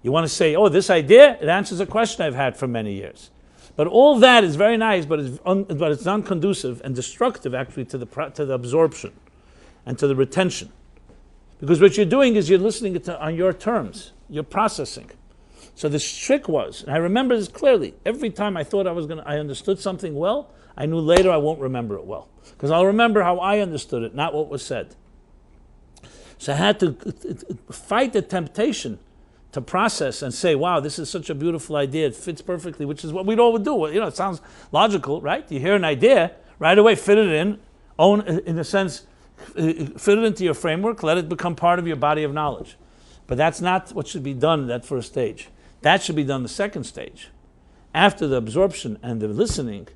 You want to say, oh, this idea, it answers a question I've had for many years. But all that is very nice, but it's non-conducive and destructive actually to the absorption and to the retention. Because what you're doing is you're listening on your terms. You're processing. So the trick was, and I remember this clearly, every time I thought I understood something well, I knew later I won't remember it well. Because I'll remember how I understood it, not what was said. So I had to fight the temptation to process and say, wow, this is such a beautiful idea, it fits perfectly, which is what we'd all would do. You know, it sounds logical, right? You hear an idea, right away fit it in a sense, fit it into your framework, let it become part of your body of knowledge. But that's not what should be done in that first stage. That should be done the second stage. After the absorption and the listening,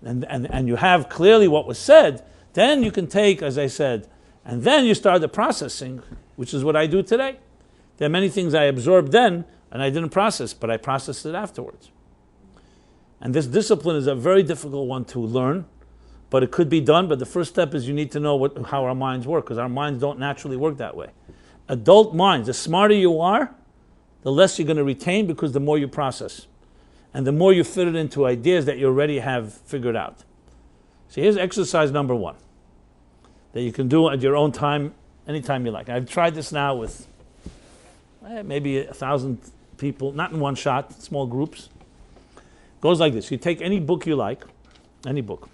and you have clearly what was said, then you can take, as I said, and then you start the processing, which is what I do today. There are many things I absorbed then, and I didn't process, but I processed it afterwards. And this discipline is a very difficult one to learn, but it could be done. But the first step is you need to know how our minds work, because our minds don't naturally work that way. Adult minds, the smarter you are, the less you're going to retain, because the more you process. And the more you fit it into ideas that you already have figured out. So here's exercise number 1, that you can do at your own time, anytime you like. I've tried this now with maybe 1,000 people, not in one shot, small groups. Goes like this. You take any book you like, any book.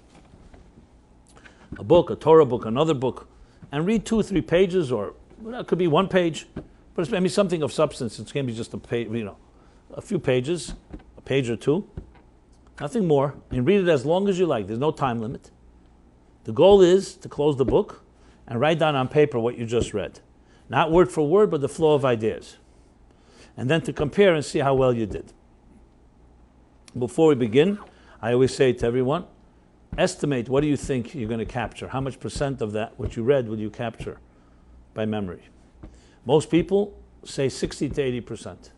A book, a Torah book, another book, and read 2 or 3 pages, or it could be 1 page, but it's maybe something of substance. It's going to be just a page, a few pages, a page or 2, nothing more. And read it as long as you like. There's no time limit. The goal is to close the book and write down on paper what you just read. Not word for word, but the flow of ideas. And then to compare and see how well you did. Before we begin, I always say to everyone, estimate what do you think you're going to capture. How much % of that, what you read, will you capture by memory? Most people say 60 to 80%.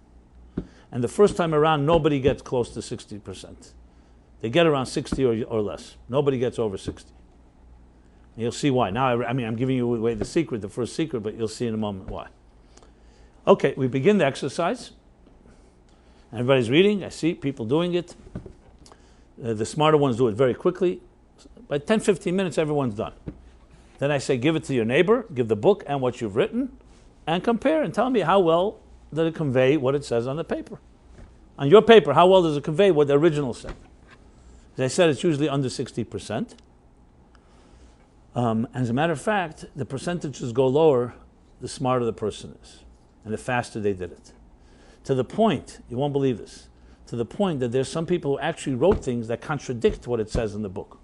And the first time around, nobody gets close to 60%. They get around 60 or less. Nobody gets over 60. And you'll see why. Now, I'm giving you away the secret, the first secret, but you'll see in a moment why. Okay, we begin the exercise. Everybody's reading. I see people doing it. The smarter ones do it very quickly. By 10, 15 minutes, everyone's done. Then I say, give it to your neighbor, give the book and what you've written, and compare and tell me how well did it convey what it says on the paper. On your paper, how well does it convey what the original said? As I said, it's usually under 60%. As a matter of fact, the percentages go lower the smarter the person is, and the faster they did it. To the point, you won't believe this, to the point that there's some people who actually wrote things that contradict what it says in the book.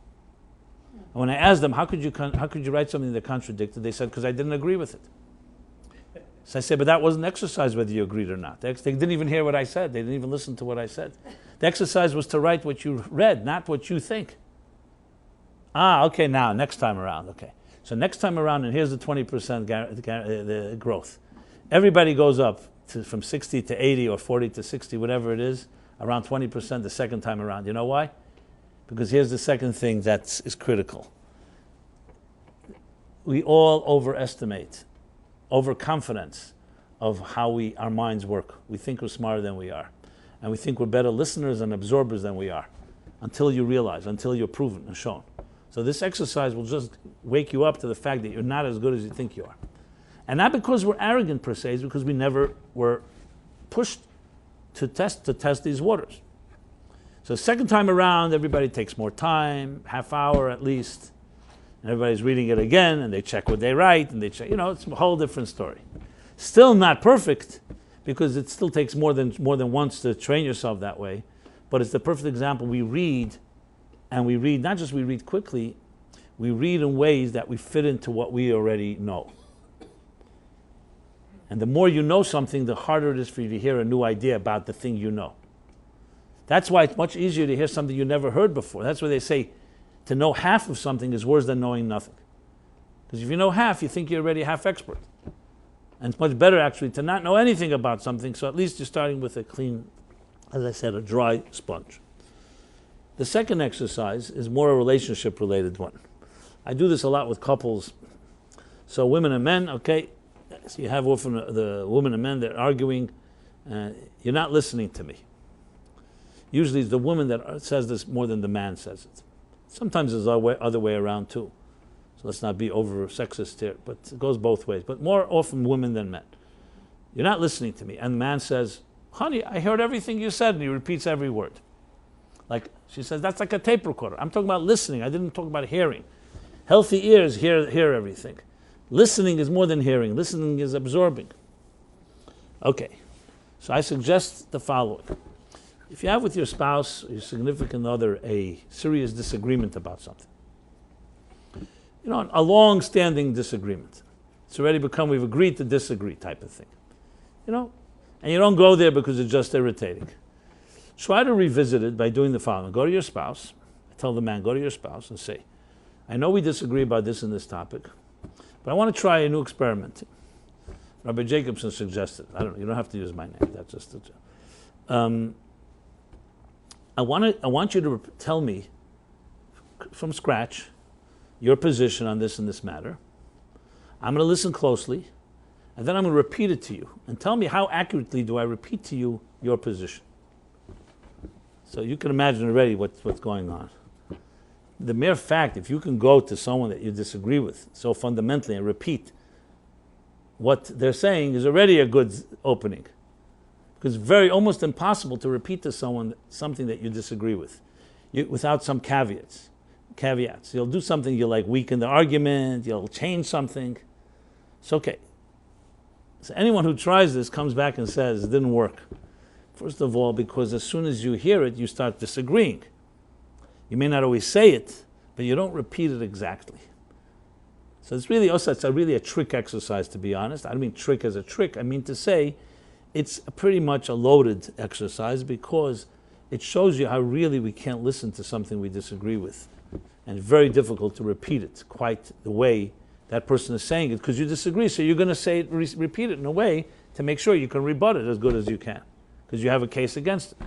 And when I asked them, how could you write something that contradicted, they said, because I didn't agree with it. So I said, but that wasn't an exercise whether you agreed or not. They didn't even hear what I said. They didn't even listen to what I said. The exercise was to write what you read, not what you think. Okay, now, next time around. Okay. So next time around, and here's the 20% the growth. Everybody goes up from 60 to 80 or 40 to 60, whatever it is, around 20% the second time around. You know why? Because here's the second thing that is critical. We all overestimate, overconfidence of how our minds work. We think we're smarter than we are. And we think we're better listeners and absorbers than we are, until you realize, until you're proven and shown. So this exercise will just wake you up to the fact that you're not as good as you think you are. And not because we're arrogant per se, it's because we never were pushed to test these waters. So the second time around, everybody takes more time, half hour at least, and everybody's reading it again, and they check what they write, and they check, it's a whole different story. Still not perfect, because it still takes more than once to train yourself that way, but it's the perfect example. We read, and we read, not just we read quickly, we read in ways that we fit into what we already know. And the more you know something, the harder it is for you to hear a new idea about the thing you know. That's why it's much easier to hear something you never heard before. That's why they say to know half of something is worse than knowing nothing. Because if you know half, you think you're already half expert. And it's much better actually to not know anything about something, so at least you're starting with a clean, as I said, a dry sponge. The second exercise is more a relationship-related one. I do this a lot with couples. So women and men, okay, so you have often the women and men that are arguing, you're not listening to me. Usually it's the woman that says this more than the man says it. Sometimes there's the other way around too. So let's not be over sexist here, but it goes both ways. But more often women than men. You're not listening to me. And the man says, honey, I heard everything you said, and he repeats every word. Like, she says, that's like a tape recorder. I'm talking about listening. I didn't talk about hearing. Healthy ears hear everything. Listening is more than hearing. Listening is absorbing. Okay, so I suggest the following. If you have with your spouse or your significant other a serious disagreement about something, a long-standing disagreement, it's already become, we've agreed to disagree type of thing, and you don't go there because it's just irritating. Try to revisit it by doing the following. Go to your spouse. I tell the man, go to your spouse and say, I know we disagree about this and this topic, but I want to try a new experiment. Rabbi Jacobson suggested. I don't know. You don't have to use my name. That's just I want you to tell me from scratch your position on this and this matter. I'm going to listen closely, and then I'm going to repeat it to you. And tell me how accurately do I repeat to you your position. So you can imagine already what's going on. The mere fact, if you can go to someone that you disagree with so fundamentally and repeat what they're saying, is already a good opening. Because it's almost impossible to repeat to someone something that you disagree with without some caveats. You'll do something, you'll weaken the argument, you'll change something. It's okay. So anyone who tries this comes back and says it didn't work. First of all, because as soon as you hear it, you start disagreeing. You may not always say it, but you don't repeat it exactly. So it's really a trick exercise, to be honest. I don't mean trick as a trick. I mean to say it's pretty much a loaded exercise because it shows you how really we can't listen to something we disagree with. And it's very difficult to repeat it quite the way that person is saying it because you disagree. So you're going to say it, repeat it in a way to make sure you can rebut it as good as you can because you have a case against it.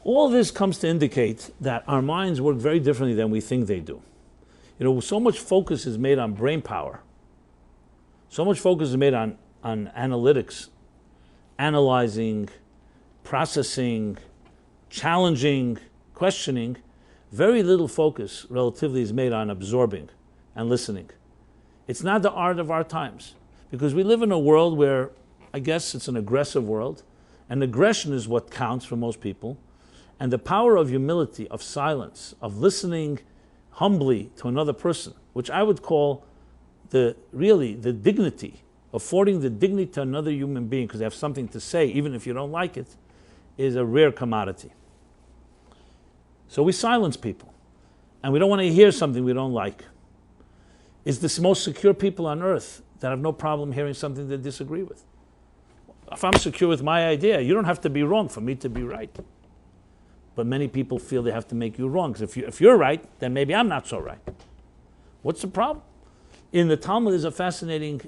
All this comes to indicate that our minds work very differently than we think they do. So much focus is made on brain power. So much focus is made on analytics, analyzing, processing, challenging, questioning. Very little focus, relatively, is made on absorbing and listening. It's not the art of our times, because we live in a world where, I guess it's an aggressive world, and aggression is what counts for most people, and the power of humility, of silence, of listening humbly to another person, which I would call the dignity, affording the dignity to another human being because they have something to say, even if you don't like it, is a rare commodity. So we silence people, and we don't want to hear something we don't like. It's the most secure people on earth that have no problem hearing something they disagree with. If I'm secure with my idea, you don't have to be wrong for me to be right. But many people feel they have to make you wrong. Because if you're right, then maybe I'm not so right. What's the problem? In the Talmud, there's a fascinating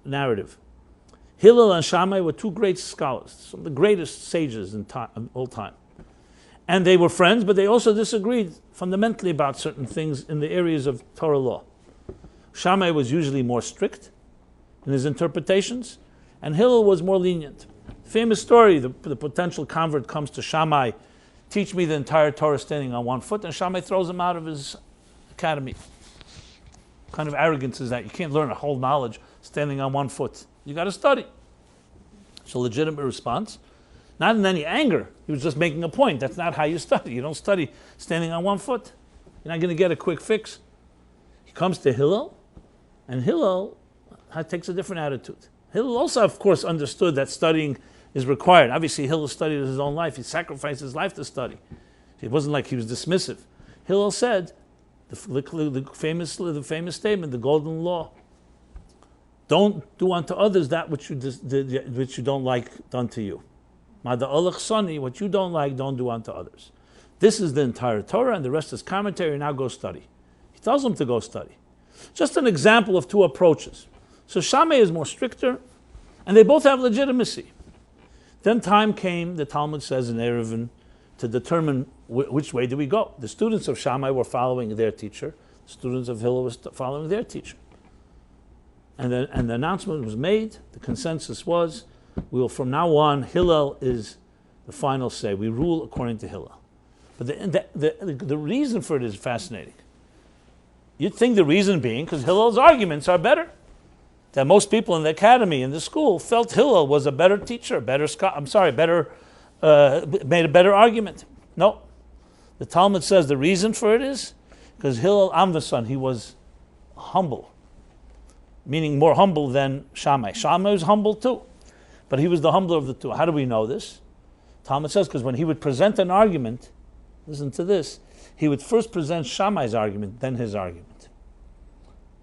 narrative. Hillel and Shammai were two great scholars, some of the greatest sages in all time. And they were friends, but they also disagreed fundamentally about certain things in the areas of Torah law. Shammai was usually more strict in his interpretations, and Hillel was more lenient. Famous story, the potential convert comes to Shammai, teach me the entire Torah standing on one foot, and Shammai throws him out of his academy. What kind of arrogance is that? You can't learn a whole knowledge standing on one foot. You got to study. It's a legitimate response. Not in any anger. He was just making a point. That's not how you study. You don't study standing on one foot. You're not going to get a quick fix. He comes to Hillel, and Hillel takes a different attitude. Hillel also, of course, understood that studying is required. Obviously, Hillel studied his own life. He sacrificed his life to study. It wasn't like he was dismissive. Hillel said, the famous statement, the golden law, don't do unto others that which you don't like done to you. What you don't like, don't do unto others. This is the entire Torah, and the rest is commentary. Now go study. He tells them to go study. Just an example of two approaches. So Shammai is more stricter, and they both have legitimacy. Then time came, the Talmud says in Eruvin, to determine which way do we go. The students of Shammai were following their teacher. The students of Hillel were following their teacher. And the announcement was made. The consensus was, we will from now on, Hillel is the final say. We rule according to Hillel. But the reason for it is fascinating. You'd think the reason being because Hillel's arguments are better. that most people in the academy, in the school, felt Hillel was a better teacher, made a better argument. No. The Talmud says the reason for it is because Hillel Amvason, he was humble, meaning more humble than Shammai. Shammai was humble too, but he was the humbler of the two. How do we know this? Talmud says because when he would present an argument, listen to this, he would first present Shammai's argument, then his argument.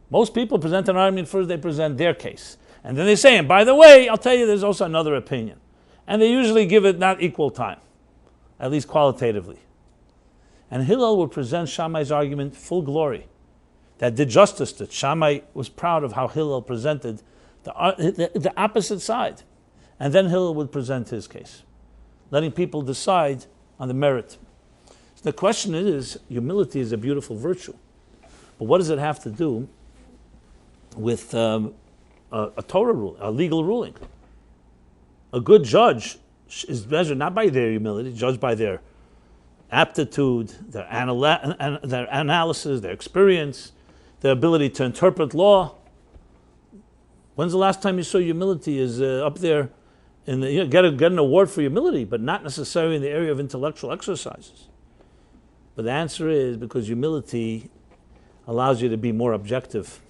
Most people present an argument first, they present their case. And then they say, and by the way, I'll tell you there's also another opinion. And they usually give it not equal time, at least qualitatively. And Hillel would present Shammai's argument full glory, that did justice to it. Shammai was proud of how Hillel presented the opposite side. And then Hillel would present his case, letting people decide on the merit. So the question is, humility is a beautiful virtue. But what does it have to do with a Torah rule, a legal ruling? A good judge is measured not by their humility, judged by their aptitude, their analysis, their experience, their ability to interpret law. When's the last time you saw humility is up there? Get an award for humility, but not necessarily in the area of intellectual exercises. But the answer is because humility allows you to be more objective.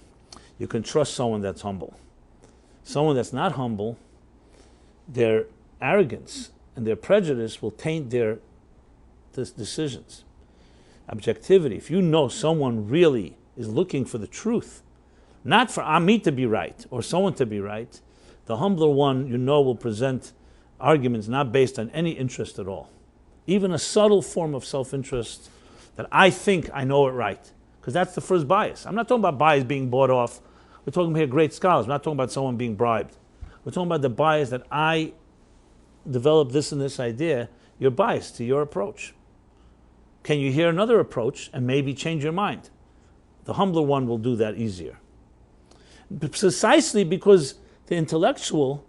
You can trust someone that's humble. Someone that's not humble, their arrogance and their prejudice will taint their decisions. Objectivity, if you know someone really is looking for the truth, not for me to be right or someone to be right, the humbler one will present arguments not based on any interest at all. Even a subtle form of self-interest that I think I know it right. Because that's the first bias. I'm not talking about bias being bought off. We're talking here great scholars. We're not talking about someone being bribed. We're talking about the bias that I developed this and this idea. You're biased to your approach. Can you hear another approach and maybe change your mind? The humbler one will do that easier. Precisely because the intellectual,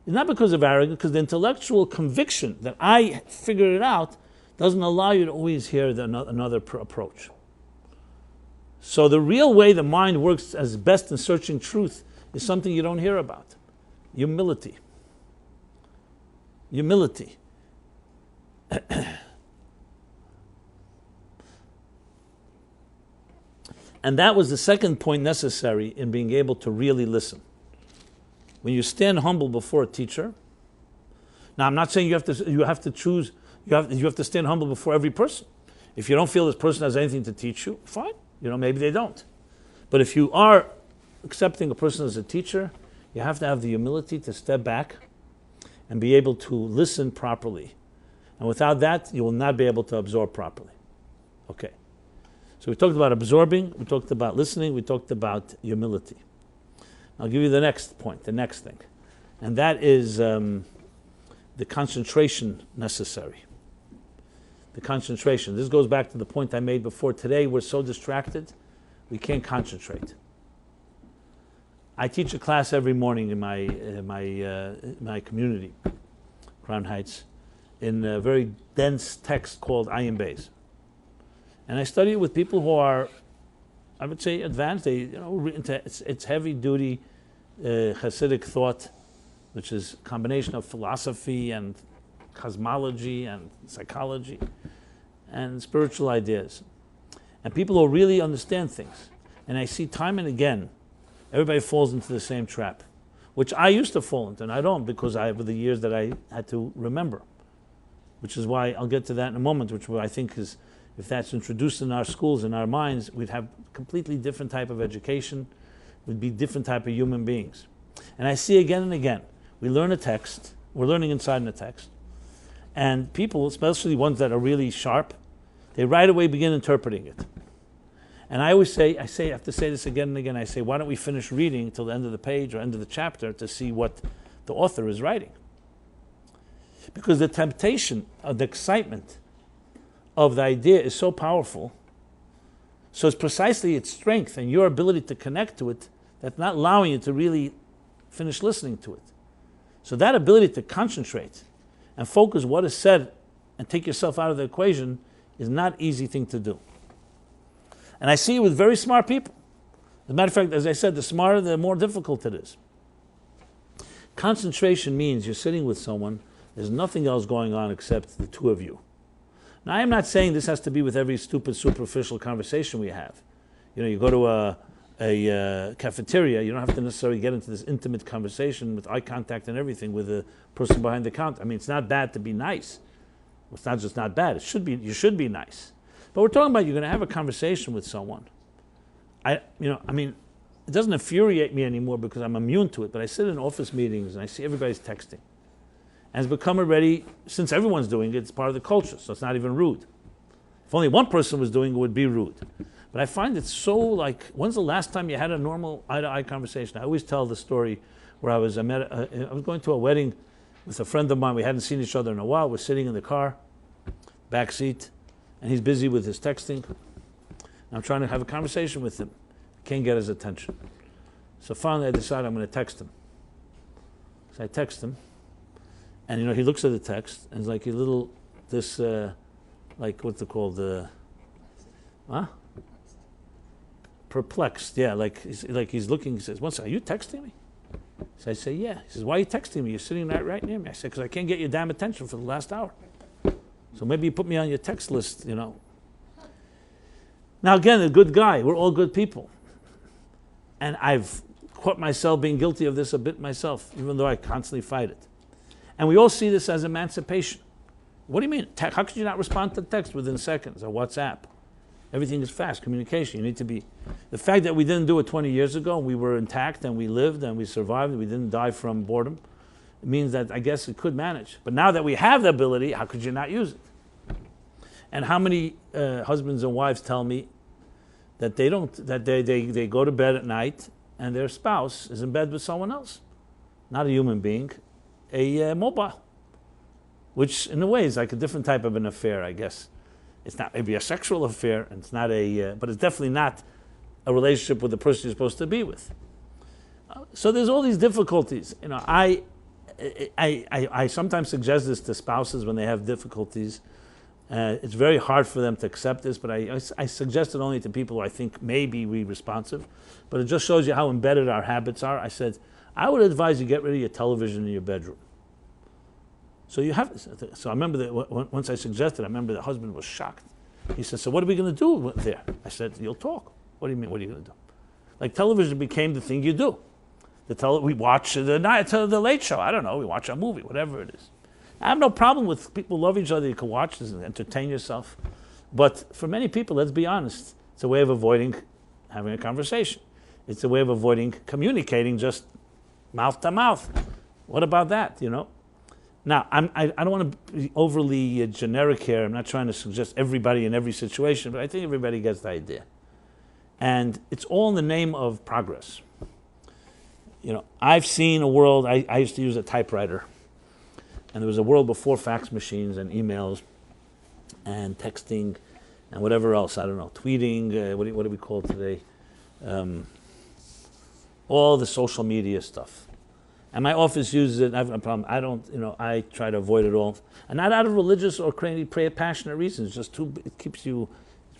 not because of arrogance, because the intellectual conviction that I figured it out doesn't allow you to always hear another approach. So the real way the mind works as best in searching truth is something you don't hear about. Humility. Humility. And that was the second point necessary in being able to really listen. When you stand humble before a teacher, now I'm not saying you have to stand humble before every person. If you don't feel this person has anything to teach you, fine. Maybe they don't. But if you are accepting a person as a teacher, you have to have the humility to step back and be able to listen properly. And without that, you will not be able to absorb properly. Okay. So we talked about absorbing, we talked about listening, we talked about humility. I'll give you the next point, the next thing. And that is the concentration necessary. The concentration. This goes back to the point I made before. Today we're so distracted, we can't concentrate. I teach a class every morning in my community, Crown Heights, in a very dense text called Ayin Beis. And I study it with people who are, I would say, advanced. It's heavy-duty Hasidic thought, which is a combination of philosophy and cosmology and psychology and spiritual ideas. And people who really understand things. And I see time and again, everybody falls into the same trap, which I used to fall into, and I don't because over the years that I had to remember, which is why I'll get to that in a moment, which I think is, if that's introduced in our schools, in our minds, we'd have completely different type of education, we'd be different type of human beings. And I see again and again, we learn a text, we're learning inside the text, and people, especially ones that are really sharp, they right away begin interpreting it. And I always say, I have to say this again and again, I say, why don't we finish reading till the end of the page or end of the chapter to see what the author is writing? Because the temptation, the excitement of the idea is so powerful, so it's precisely its strength and your ability to connect to it that's not allowing you to really finish listening to it. So that ability to concentrate and focus what is said and take yourself out of the equation is not an easy thing to do. And I see it with very smart people. As a matter of fact, as I said, the smarter, the more difficult it is. Concentration means you're sitting with someone, there's nothing else going on except the two of you. Now, I am not saying this has to be with every stupid, superficial conversation we have. You go to a cafeteria, you don't have to necessarily get into this intimate conversation with eye contact and everything with the person behind the counter. I mean, it's not bad to be nice. It's not just not bad. You should be nice. But we're talking about you're going to have a conversation with someone. It doesn't infuriate me anymore because I'm immune to it, but I sit in office meetings and I see everybody's texting. And it's become already, since everyone's doing it, it's part of the culture, so it's not even rude. If only one person was doing it, it would be rude. But I find it so when's the last time you had a normal eye-to-eye conversation? I always tell the story where I was going to a wedding with a friend of mine. We hadn't seen each other in a while. We're sitting in the car, back seat, and he's busy with his texting. I'm trying to have a conversation with him. Can't get his attention. So finally I decide I'm going to text him. So I text him, and he looks at the text, and it's like a little, what's it called? Perplexed, yeah, he's looking, he says, "One second, are you texting me?" So I say, "Yeah." He says, "Why are you texting me? You're sitting right near me." I said, "Because I can't get your damn attention for the last hour. So maybe you put me on your text list, Now again, a good guy, we're all good people. And I've caught myself being guilty of this a bit myself, even though I constantly fight it. And we all see this as emancipation. What do you mean? How could you not respond to text within seconds or WhatsApp? Everything is fast, communication. You need to be... The fact that we didn't do it 20 years ago, and we were intact, and we lived, and we survived, and we didn't die from boredom, it means that I guess it could manage. But now that we have the ability, how could you not use it? And how many husbands and wives tell me that they go to bed at night, and their spouse is in bed with someone else? Not a human being, a mobile. Which, in a way, is like a different type of an affair, I guess. It's not maybe a sexual affair, and it's not but it's definitely not a relationship with the person you're supposed to be with. So there's all these difficulties. I sometimes suggest this to spouses when they have difficulties. It's very hard for them to accept this, but I suggest it only to people who I think may be responsive. But it just shows you how embedded our habits are. I said, I would advise you get rid of your television in your bedroom. So I remember that once I suggested, I remember the husband was shocked. He said, "So what are we going to do there?" I said, "You'll talk." "What do you mean? What are you going to do?" Like television became the thing you do. We watch the Late Show. I don't know. We watch a movie, whatever it is. I have no problem with people who love each other. You can watch this and entertain yourself. But for many people, let's be honest, it's a way of avoiding having a conversation. It's a way of avoiding communicating just mouth to mouth. What about that, Now, I don't want to be overly generic here. I'm not trying to suggest everybody in every situation, but I think everybody gets the idea. And it's all in the name of progress. I've seen a world, I used to use a typewriter, and there was a world before fax machines and emails and texting and whatever else, I don't know, tweeting, what do we call it today? All the social media stuff. And my office uses it, I have no problem. I try to avoid it all. And not out of religious or passionate reasons, just it keeps you,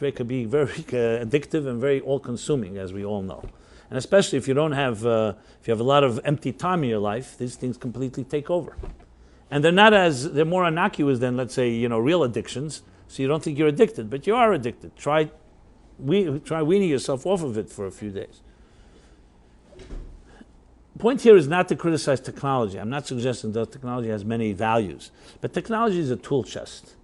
it could be very addictive and very all-consuming, as we all know. And especially if you don't have, if you have a lot of empty time in your life, these things completely take over. And they're more innocuous than, let's say, real addictions, so you don't think you're addicted, but you are addicted. Try weaning yourself off of it for a few days. The point here is not to criticize technology. I'm not suggesting that technology has many values, but technology is a tool chest.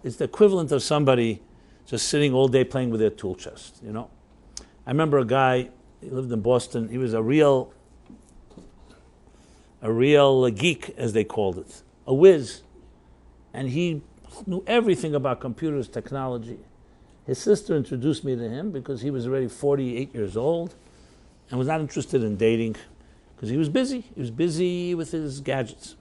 It's the equivalent of somebody just sitting all day playing with their tool chest. I remember a guy, he lived in Boston. He was a real geek, as they called it, a whiz, and he knew everything about computers, technology. His sister introduced me to him because he was already 48 years old and was not interested in dating because he was busy. He was busy with his gadgets.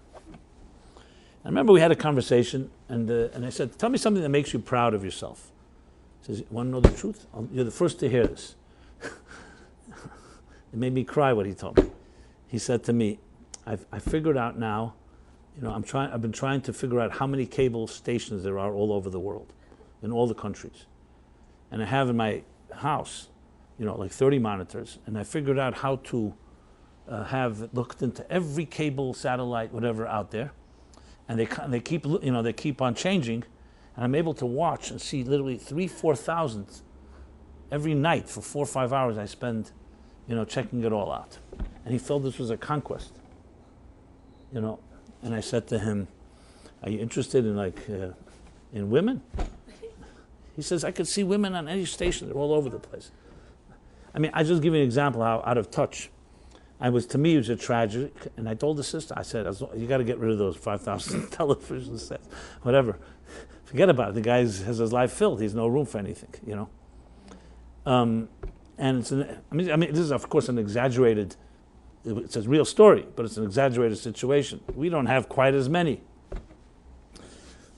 I remember we had a conversation, and I said, "Tell me something that makes you proud of yourself." He says, "You want to know the truth? You're the first to hear this." It made me cry what he told me. He said to me, I figured out now, I've been trying to figure out how many cable stations there are all over the world, in all the countries. And I have in my house like 30 monitors, and I figured out how to have looked into every cable, satellite, whatever out there, and they keep on changing, and I'm able to watch and see literally 4,000 every night for 4 or 5 hours. I spend, checking it all out, and he felt this was a conquest, And I said to him, "Are you interested in in women?" He says, "I could see women on any station; they're all over the place." I mean, I just give you an example how out of touch. To me, it was a tragedy. And I told the sister, I said, "You got to get rid of those 5,000 television sets, whatever. Forget about it. The guy has his life filled. He's no room for anything, And this is of course an exaggerated. It's a real story, but it's an exaggerated situation. We don't have quite as many.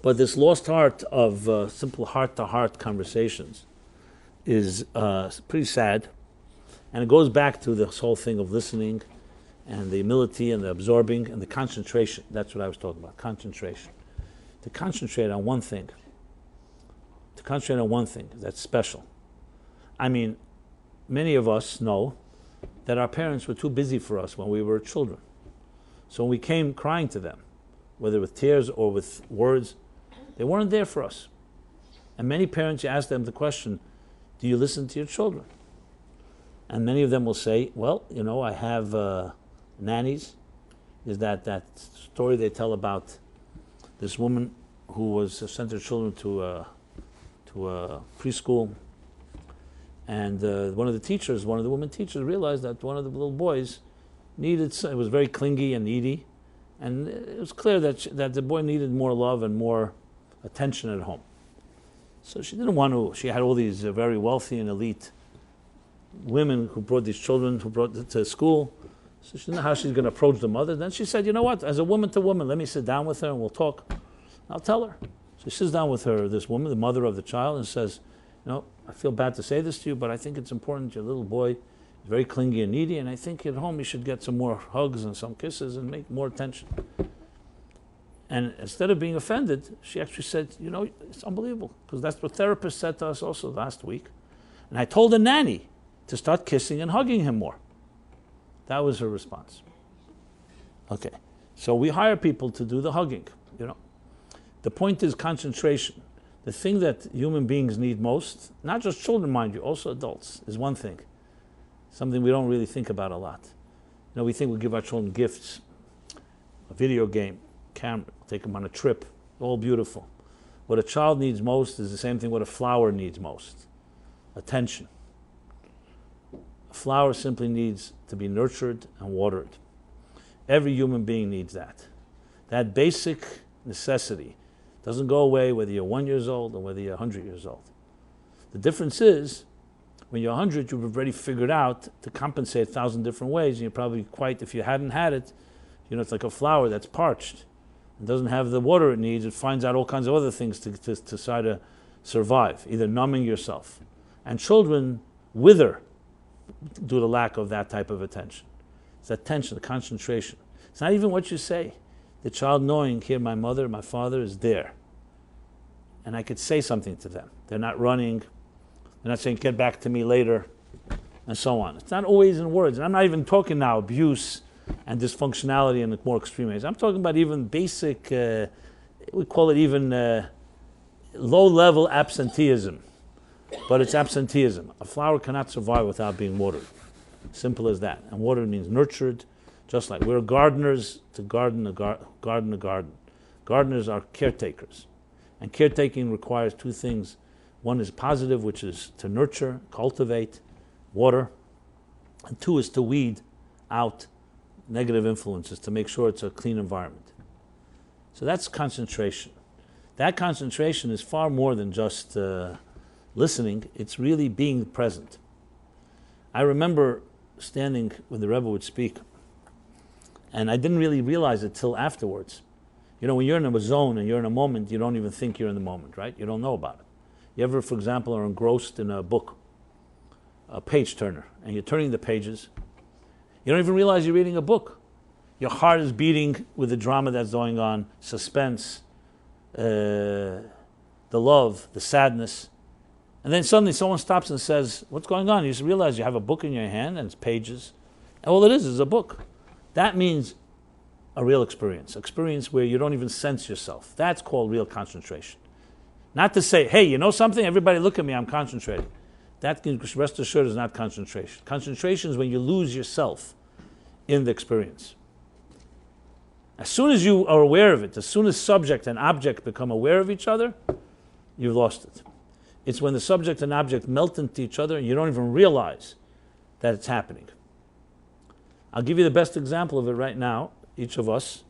But this lost art of simple heart-to-heart conversations is pretty sad. And it goes back to this whole thing of listening and the humility and the absorbing and the concentration. That's what I was talking about, concentration. To concentrate on one thing. That's special. I mean, many of us know that our parents were too busy for us when we were children. So when we came crying to them, whether with tears or with words, they weren't there for us. And many parents, you ask them the question, do you listen to your children? And many of them will say, well, I have nannies. Is that story they tell about this woman who sent her children to a preschool, and one of the women teachers realized that one of the little boys was very clingy and needy, and it was clear that the boy needed more love and more attention at home. So she didn't want to. She had all these very wealthy and elite women who brought these children, who brought them to school. So she didn't know how she's going to approach the mother. Then she said, "You know what? As a woman to woman, let me sit down with her and we'll talk. I'll tell her." So she sits down with her, this woman, the mother of the child, and says, "I feel bad to say this to you, but I think it's important. Your little boy is very clingy and needy, and I think at home you should get some more hugs and some kisses and make more attention." And instead of being offended, she actually said, "It's unbelievable, because that's what therapists said to us also last week. And I told the nanny to start kissing and hugging him more." That was her response. Okay, so we hire people to do the hugging, The point is concentration. The thing that human beings need most, not just children, mind you, also adults, is one thing. Something we don't really think about a lot. We think we give our children gifts, a video game, camera, take them on a trip, all beautiful. What a child needs most is the same thing what a flower needs most, attention. A flower simply needs to be nurtured and watered. Every human being needs that. That basic necessity doesn't go away whether you're 1 year old or whether you're 100 years old. The difference is, when you're 100, you've already figured out to compensate 1,000 different ways, and you're probably if you hadn't had it, it's like a flower that's parched. It doesn't have the water it needs. It finds out all kinds of other things to try to survive, either numbing yourself. And children wither due to the lack of that type of attention. It's attention, the concentration. It's not even what you say. The child knowing, here my mother, my father is there. And I could say something to them. They're not running. They're not saying, "Get back to me later," and so on. It's not always in words. And I'm not even talking now abuse and dysfunctionality in the more extreme ways. I'm talking about even basic, we call it even low-level absenteeism. But it's absenteeism. A flower cannot survive without being watered. Simple as that. And water means nurtured, just like we're gardeners to garden a garden. Gardeners are caretakers. And caretaking requires two things. One is positive, which is to nurture, cultivate, water. And two is to weed out negative influences, to make sure it's a clean environment. So that's concentration. That concentration is far more than just listening. It's really being present. I remember standing when the Rebbe would speak, and I didn't really realize it till afterwards. When you're in a zone and you're in a moment, you don't even think you're in the moment, right? You don't know about it. You ever, for example, are engrossed in a book, a page turner, and you're turning the pages. You don't even realize you're reading a book. Your heart is beating with the drama that's going on, suspense, the love, the sadness, And then suddenly someone stops and says, what's going on? You just realize you have a book in your hand and it's pages. And all it is a book. That means a real experience where you don't even sense yourself. That's called real concentration. Not to say, hey, you know something? Everybody look at me, I'm concentrating. That, rest assured, is not concentration. Concentration is when you lose yourself in the experience. As soon as you are aware of it, as soon as subject and object become aware of each other, you've lost it. It's when the subject and object melt into each other and you don't even realize that it's happening. I'll give you the best example of it right now, each of us.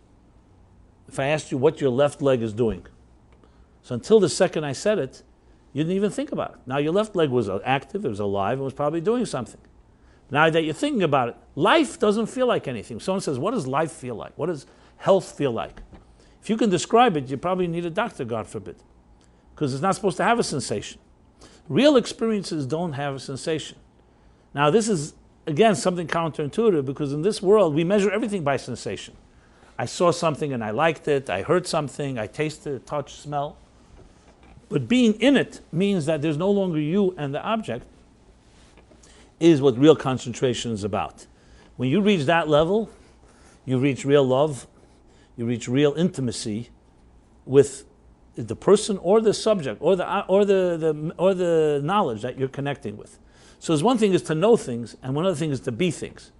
If I asked you what your left leg is doing. So until the second I said it, you didn't even think about it. Now your left leg was active, it was alive, it was probably doing something. Now that you're thinking about it, life doesn't feel like anything. Someone says, what does life feel like? What does health feel like? If you can describe it, you probably need a doctor, God forbid, because it's not supposed to have a sensation. Real experiences don't have a sensation. Now this is, again, something counterintuitive, because in this world we measure everything by sensation. I saw something and I liked it, I heard something, I tasted, touched, smell. But being in it means that there's no longer you and the object, is what real concentration is about. When you reach that level, you reach real love, you reach real intimacy with the person or the subject or the knowledge that you're connecting with. So there's one thing is to know things, and one other thing is to be things.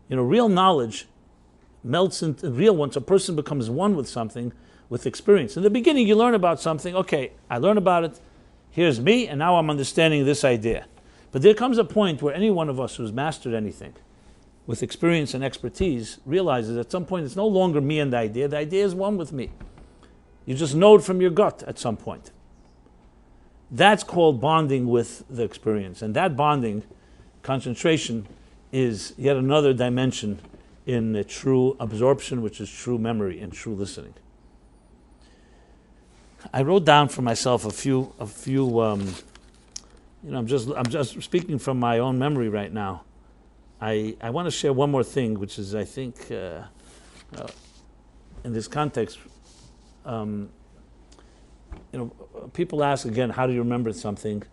Real knowledge melts into real once a person becomes one with something, with experience. In the beginning, you learn about something. Okay, I learn about it. Here's me, and now I'm understanding this idea. But there comes a point where any one of us who's mastered anything with experience and expertise realizes at some point it's no longer me and the idea. The idea is one with me. You just know it from your gut at some point. That's called bonding with the experience. And that bonding, concentration, is yet another dimension in true absorption, which is true memory and true listening. I wrote down for myself a few. I'm just speaking from my own memory right now. I want to share one more thing, which is, I think, in this context, people ask again, how do you remember something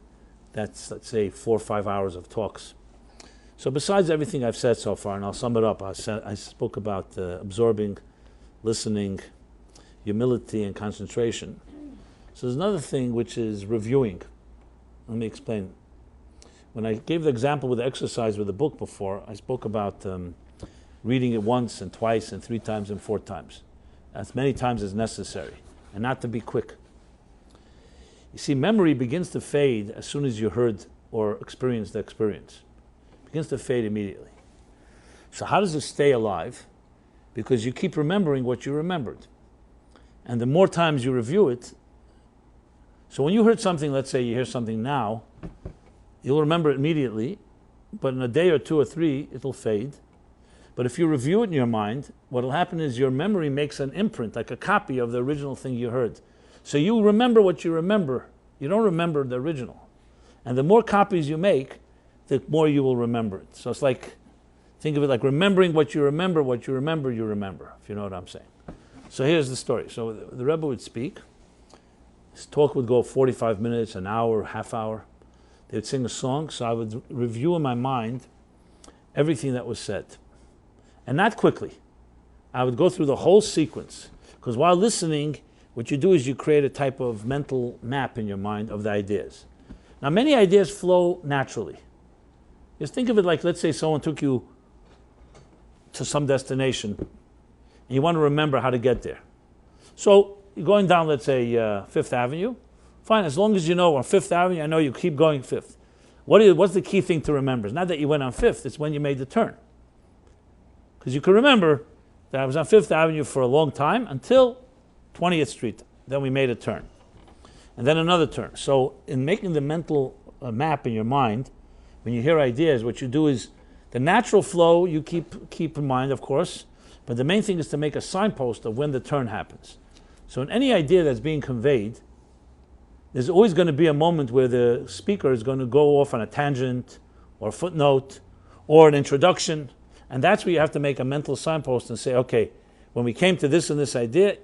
that's, let's say, 4 or 5 hours of talks? So besides everything I've said so far, and I'll sum it up, I spoke about absorbing, listening, humility, and concentration. So there's another thing which is reviewing. Let me explain. When I gave the example with the exercise with the book before, I spoke about reading it once and twice and 3 times and 4 times, as many times as necessary, and not to be quick. You see, memory begins to fade as soon as you heard or experienced the experience. It begins to fade immediately. So how does it stay alive? Because you keep remembering what you remembered. And the more times you review it, so when you heard something, let's say you hear something now, you'll remember it immediately, but in a day or 2 or 3, it'll fade. But if you review it in your mind, what will happen is your memory makes an imprint, like a copy of the original thing you heard. So you remember what you remember. You don't remember the original. And the more copies you make, the more you will remember it. So it's like, think of it like remembering what you remember, if you know what I'm saying. So here's the story. So the Rebbe would speak. His talk would go 45 minutes, an hour, half hour. They would sing a song, so I would review in my mind everything that was said. And not quickly. I would go through the whole sequence. Because while listening, what you do is you create a type of mental map in your mind of the ideas. Now, many ideas flow naturally. Just think of it like, let's say someone took you to some destination, and you want to remember how to get there. So, you're going down, let's say, Fifth Avenue. Fine, as long as you know on Fifth Avenue, I know you keep going Fifth. What's the key thing to remember? It's not that you went on Fifth, it's when you made the turn. Because you can remember that I was on Fifth Avenue for a long time until 20th Street. Then we made a turn. And then another turn. So in making the mental map in your mind, when you hear ideas, what you do is the natural flow you keep in mind, of course, but the main thing is to make a signpost of when the turn happens. So in any idea that's being conveyed, there's always going to be a moment where the speaker is going to go off on a tangent or a footnote or an introduction, and that's where you have to make a mental signpost and say, okay, when we came to this and this idea,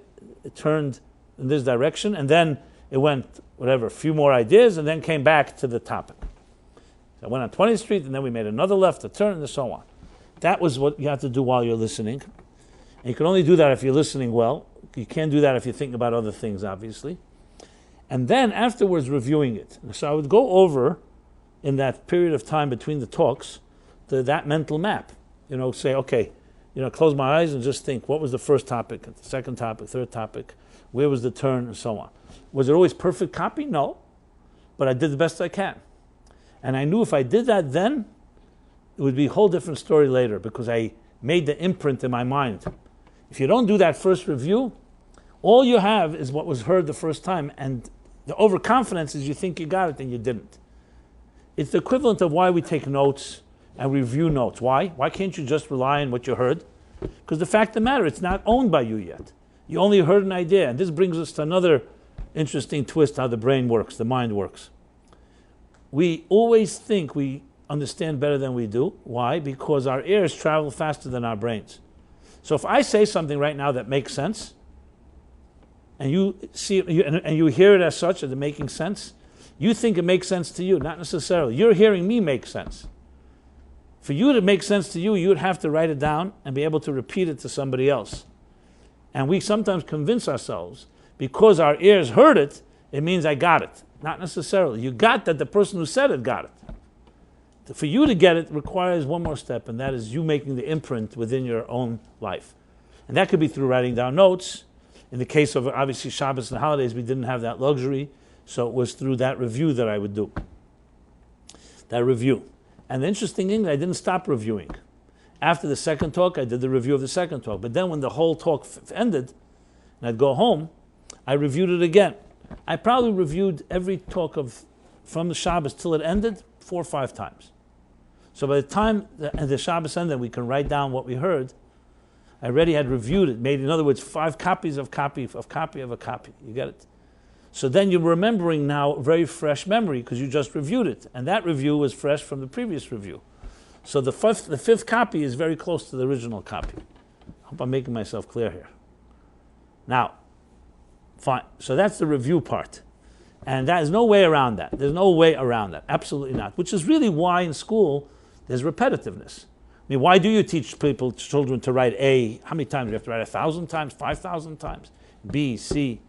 it turned in this direction, and then it went, whatever, a few more ideas, and then came back to the topic. So I went on 20th Street, and then we made another left, a turn, and so on. That was what you have to do while you're listening. And you can only do that if you're listening well. You can't do that if you think about other things, obviously. And then afterwards, reviewing it. So I would go over, in that period of time between the talks, that mental map. Say, okay, close my eyes and just think, what was the first topic, the second topic, third topic, where was the turn, and so on. Was it always perfect copy? No. But I did the best I can. And I knew if I did that then, it would be a whole different story later, because I made the imprint in my mind. If you don't do that first review, all you have is what was heard the first time, and the overconfidence is you think you got it and you didn't. It's the equivalent of why we take notes and review notes. Why? Why can't you just rely on what you heard? Because the fact of the matter, it's not owned by you yet. You only heard an idea. And this brings us to another interesting twist how the brain works, the mind works. We always think we understand better than we do. Why? Because our ears travel faster than our brains. So if I say something right now that makes sense, and you see it, and you hear it as such, as it making sense, you think it makes sense to you, not necessarily. You're hearing me make sense. For you to make sense to you, you would have to write it down and be able to repeat it to somebody else. And we sometimes convince ourselves, because our ears heard it, it means I got it. Not necessarily. You got that the person who said it got it. For you to get it requires one more step, and that is you making the imprint within your own life. And that could be through writing down notes. In the case of, obviously, Shabbos and holidays, we didn't have that luxury, so it was through that review that I would do. That review. And the interesting thing, I didn't stop reviewing. After the second talk, I did the review of the second talk. But then when the whole talk ended, and I'd go home, I reviewed it again. I probably reviewed every talk from the Shabbos till it ended 4 or 5 times. So by the time the Shabbos ended, we can write down what we heard. I already had reviewed it, made, in other words, 5 copies of copy of copy of a copy. You get it? So then you're remembering now a very fresh memory because you just reviewed it. And that review was fresh from the previous review. So the fifth copy is very close to the original copy. I hope I'm making myself clear here. Now, fine. So that's the review part. And there's no way around that. There's no way around that. Absolutely not. Which is really why in school there's repetitiveness. I mean, why do you teach children to write A? How many times? Do you have to write 1,000 times, 5,000 times? B, C.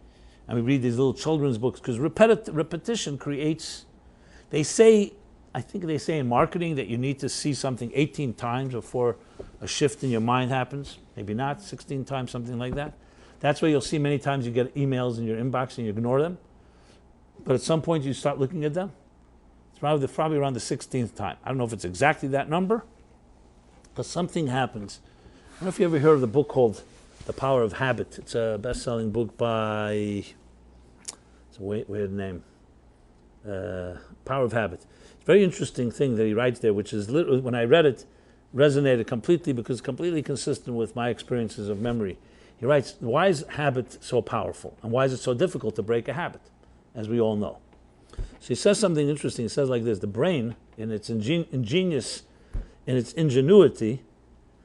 And we read these little children's books because repetition creates, I think they say in marketing that you need to see something 18 times before a shift in your mind happens. Maybe not, 16 times, something like that. That's why you'll see many times you get emails in your inbox and you ignore them. But at some point you start looking at them. It's probably around the 16th time. I don't know if it's exactly that number, but something happens. I don't know if you ever heard of the book called The Power of Habit. It's a best-selling book by, it's a weird name, Power of Habit. It's a very interesting thing that he writes there, which is, when I read it, resonated completely because it's completely consistent with my experiences of memory. He writes, why is habit so powerful? And why is it so difficult to break a habit, as we all know? So he says something interesting. He says like this: the brain, in its ingenious, in its ingenuity,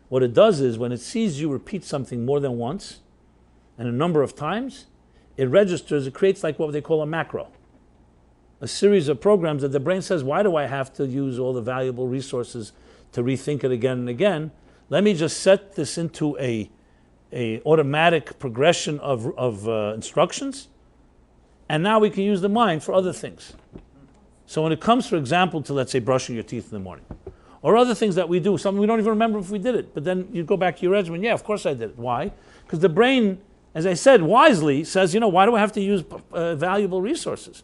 what it does is when it sees you repeat something more than once and a number of times, it registers, it creates like what they call a macro. A series of programs that the brain says, why do I have to use all the valuable resources to rethink it again and again? Let me just set this into a automatic progression of instructions, and now we can use the mind for other things. So when it comes, for example, to, let's say, brushing your teeth in the morning, or other things that we do, something we don't even remember if we did it, but then you go back to your regimen, yeah, of course I did it. Why? Because the brain, as I said, wisely says, why do I have to use valuable resources?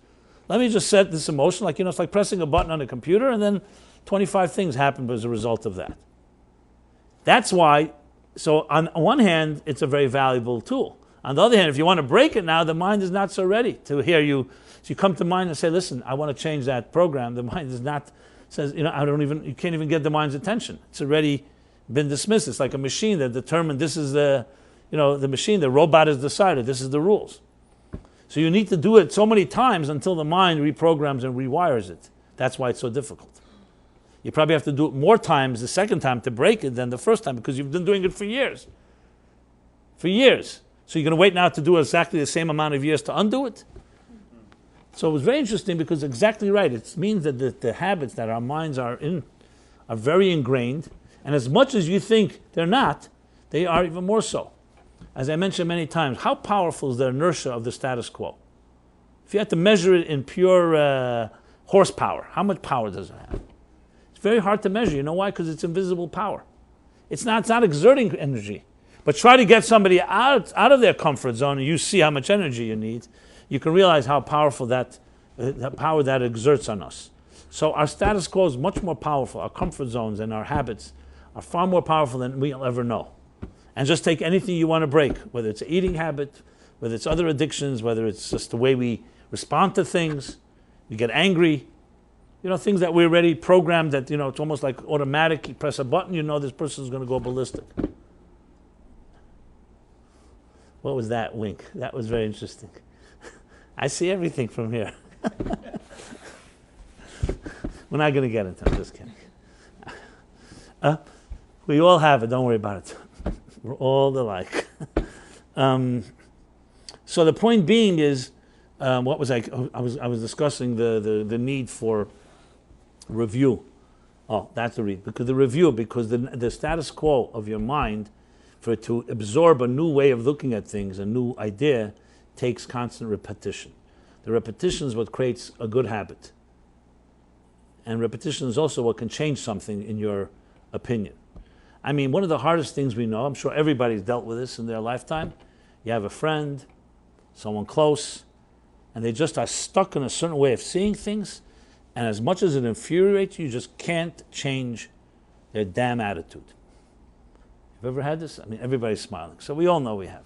Let me just set this emotion, like, it's like pressing a button on a computer, and then 25 things happen as a result of that. That's why, so on one hand, it's a very valuable tool. On the other hand, if you want to break it now, the mind is not so ready to hear you. So you come to mind and say, listen, I want to change that program. The mind is not, says, you can't even get the mind's attention. It's already been dismissed. It's like a machine that determined this is the machine, the robot has decided this is the rules. So you need to do it so many times until the mind reprograms and rewires it. That's why it's so difficult. You probably have to do it more times the second time to break it than the first time because you've been doing it for years. For years. So you're going to wait now to do exactly the same amount of years to undo it? So it was very interesting because exactly right. It means that the habits that our minds are in are very ingrained, and as much as you think they're not, they are even more so. As I mentioned many times, how powerful is the inertia of the status quo? If you had to measure it in pure horsepower, how much power does it have? It's very hard to measure. You know why? Because it's invisible power. It's not exerting energy. But try to get somebody out of their comfort zone, and you see how much energy you need. You can realize how powerful that power that exerts on us. So our status quo is much more powerful. Our comfort zones and our habits are far more powerful than we'll ever know. And just take anything you want to break, whether it's an eating habit, whether it's other addictions, whether it's just the way we respond to things, we get angry, things that we're already programmed that, it's almost like automatic. You press a button, this person's going to go ballistic. What was that wink? That was very interesting. I see everything from here. We're not going to get into it. I'm just kidding. We all have it. Don't worry about it. We're all alike. So the point being is, what was I was discussing the need for review. Oh, that's the reason. Because the status quo of your mind, for it to absorb a new way of looking at things, a new idea, takes constant repetition. The repetition is what creates a good habit. And repetition is also what can change something in your opinion. I mean, one of the hardest things we know, I'm sure everybody's dealt with this in their lifetime, you have a friend, someone close, and they just are stuck in a certain way of seeing things, and as much as it infuriates you, you just can't change their damn attitude. You've ever had this? I mean, everybody's smiling, so we all know we have.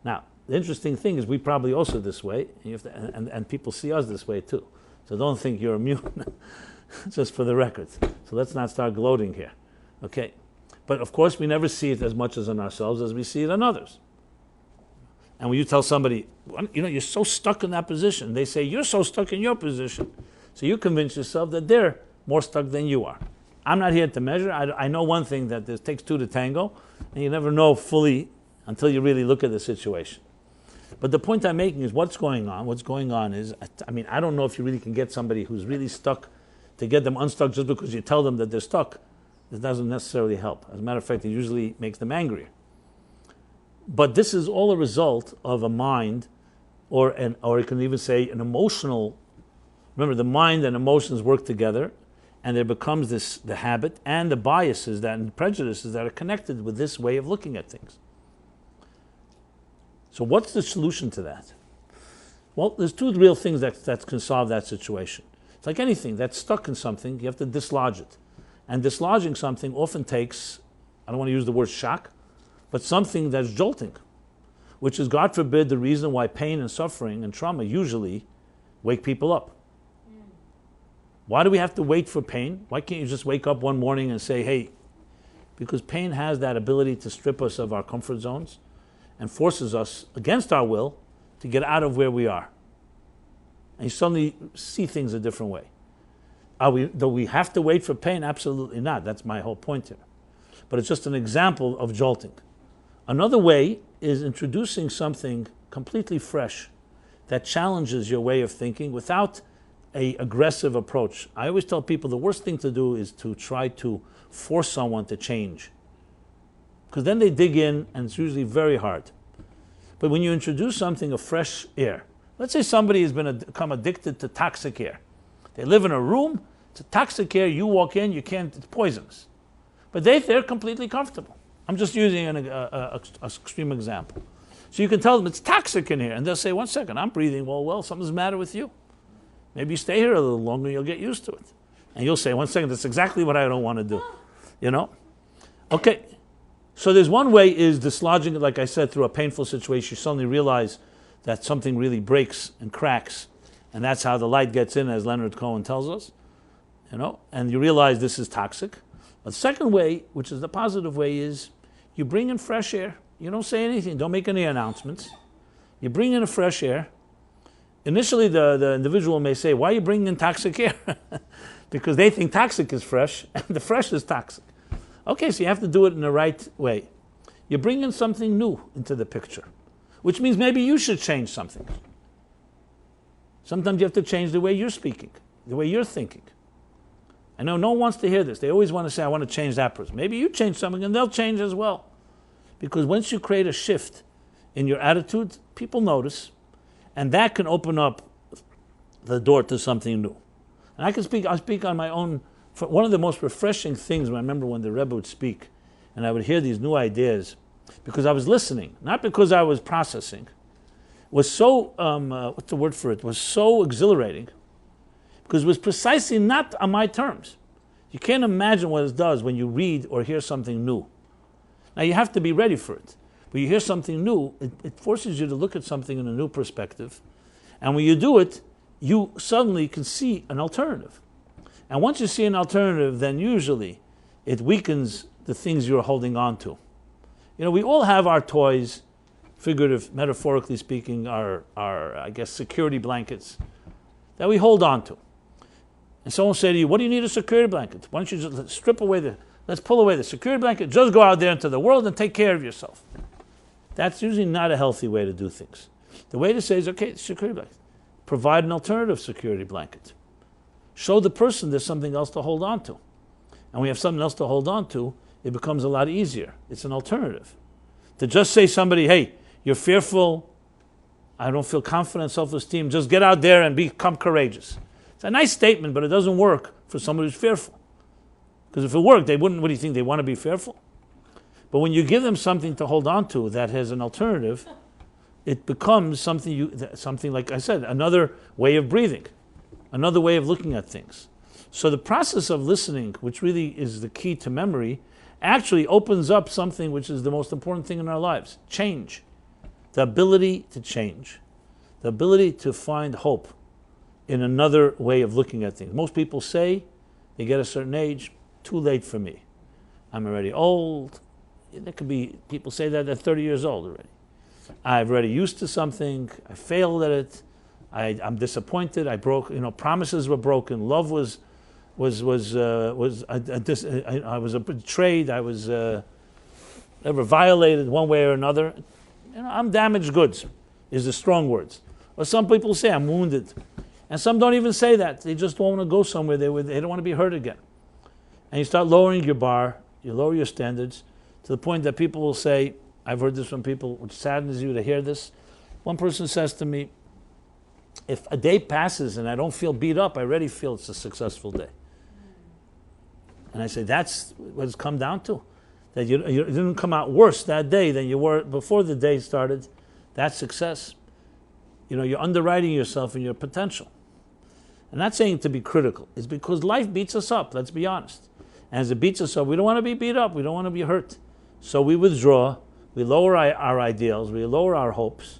Now, the interesting thing is we probably also this way, and people see us this way too. So don't think you're immune, just for the record. So let's not start gloating here, okay? But of course, we never see it as much as in ourselves as we see it in others. And when you tell somebody, you're so stuck in that position, they say, you're so stuck in your position. So you convince yourself that they're more stuck than you are. I'm not here to measure. I know one thing, that it takes two to tango, and you never know fully until you really look at the situation. But the point I'm making is what's going on. What's going on is, I don't know if you really can get somebody who's really stuck to get them unstuck just because you tell them that they're stuck. It doesn't necessarily help. As a matter of fact, it usually makes them angrier. But this is all a result of a mind, or you can even say an emotional. Remember, the mind and emotions work together, and there becomes the habit and the biases and prejudices that are connected with this way of looking at things. So what's the solution to that? Well, there's two real things that can solve that situation. It's like anything that's stuck in something, you have to dislodge it. And dislodging something often takes, I don't want to use the word shock, but something that's jolting, which is, God forbid, the reason why pain and suffering and trauma usually wake people up. Why do we have to wait for pain? Why can't you just wake up one morning and say, hey, because pain has that ability to strip us of our comfort zones and forces us, against our will, to get out of where we are. And you suddenly see things a different way. Do we have to wait for pain? Absolutely not. That's my whole point here. But it's just an example of jolting. Another way is introducing something completely fresh that challenges your way of thinking without an aggressive approach. I always tell people the worst thing to do is to try to force someone to change. Because then they dig in, and it's usually very hard. But when you introduce something of fresh air, let's say somebody has become addicted to toxic air. They live in a room, it's a toxic air, you walk in, it's poisonous. But they're completely comfortable. I'm just using an extreme example. So you can tell them it's toxic in here, and they'll say, 1 second, I'm breathing well, something's the matter with you. Maybe you stay here a little longer, you'll get used to it. And you'll say, 1 second, that's exactly what I don't want to do. Okay. So there's one way is dislodging it, like I said, through a painful situation. You suddenly realize that something really breaks and cracks, and that's how the light gets in, as Leonard Cohen tells us. And you realize this is toxic. The second way, which is the positive way, is you bring in fresh air. You don't say anything. Don't make any announcements. You bring in a fresh air. Initially, the individual may say, why are you bringing in toxic air? Because they think toxic is fresh, and the fresh is toxic. Okay, so you have to do it in the right way. You bring in something new into the picture, which means maybe you should change something. Sometimes you have to change the way you're speaking, the way you're thinking. I know no one wants to hear this. They always want to say, I want to change that person. Maybe you change something and they'll change as well. Because once you create a shift in your attitude, people notice, and that can open up the door to something new. And I'll speak on my own. One of the most refreshing things, I remember when the Rebbe would speak, and I would hear these new ideas, because I was listening, not because I was processing, was so, what's the word for it, was so exhilarating, because it was precisely not on my terms. You can't imagine what it does when you read or hear something new. Now you have to be ready for it. When you hear something new, it forces you to look at something in a new perspective. And when you do it, you suddenly can see an alternative. And once you see an alternative, then usually it weakens the things you're holding on to. You know, we all have our toys, metaphorically speaking, our I guess, security blankets that we hold on to. And someone will say to you, what do you need a security blanket? Why don't you just let's pull away the security blanket, just go out there into the world and take care of yourself. That's usually not a healthy way to do things. The way to say is, okay, security blanket. Provide an alternative security blanket. Show the person there's something else to hold on to. And when we have something else to hold on to, it becomes a lot easier. It's an alternative. To just say somebody, hey, you're fearful, I don't feel confident, self-esteem, just get out there and become courageous. It's a nice statement, but it doesn't work for somebody who's fearful. Because if it worked, they wouldn't, what do you think, they want to be fearful? But when you give them something to hold on to that has an alternative, it becomes something like I said, another way of breathing, another way of looking at things. So the process of listening, which really is the key to memory, actually opens up something which is the most important thing in our lives, change. The ability to change. The ability to find hope in another way of looking at things. Most people say, they get a certain age, too late for me. I'm already old. There could be people say that they're 30 years old already. I've already used to something. I failed at it. I'm disappointed. I broke. Promises were broken. Love was I was betrayed. I was ever violated one way or another. I'm damaged goods. Is the strong words. Or some people say I'm wounded, and some don't even say that. They just don't want to go somewhere. They don't want to be hurt again. And you start lowering your bar. You lower your standards to the point that people will say, I've heard this from people, which saddens you to hear this. One person says to me, if a day passes and I don't feel beat up, I already feel it's a successful day. And I say, that's what it's come down to. That you didn't come out worse that day than you were before the day started. That's success. You're underwriting yourself and your potential. I'm not saying to be critical. It's because life beats us up, let's be honest. And as it beats us up, we don't want to be beat up. We don't want to be hurt. So we withdraw. We lower our ideals. We lower our hopes.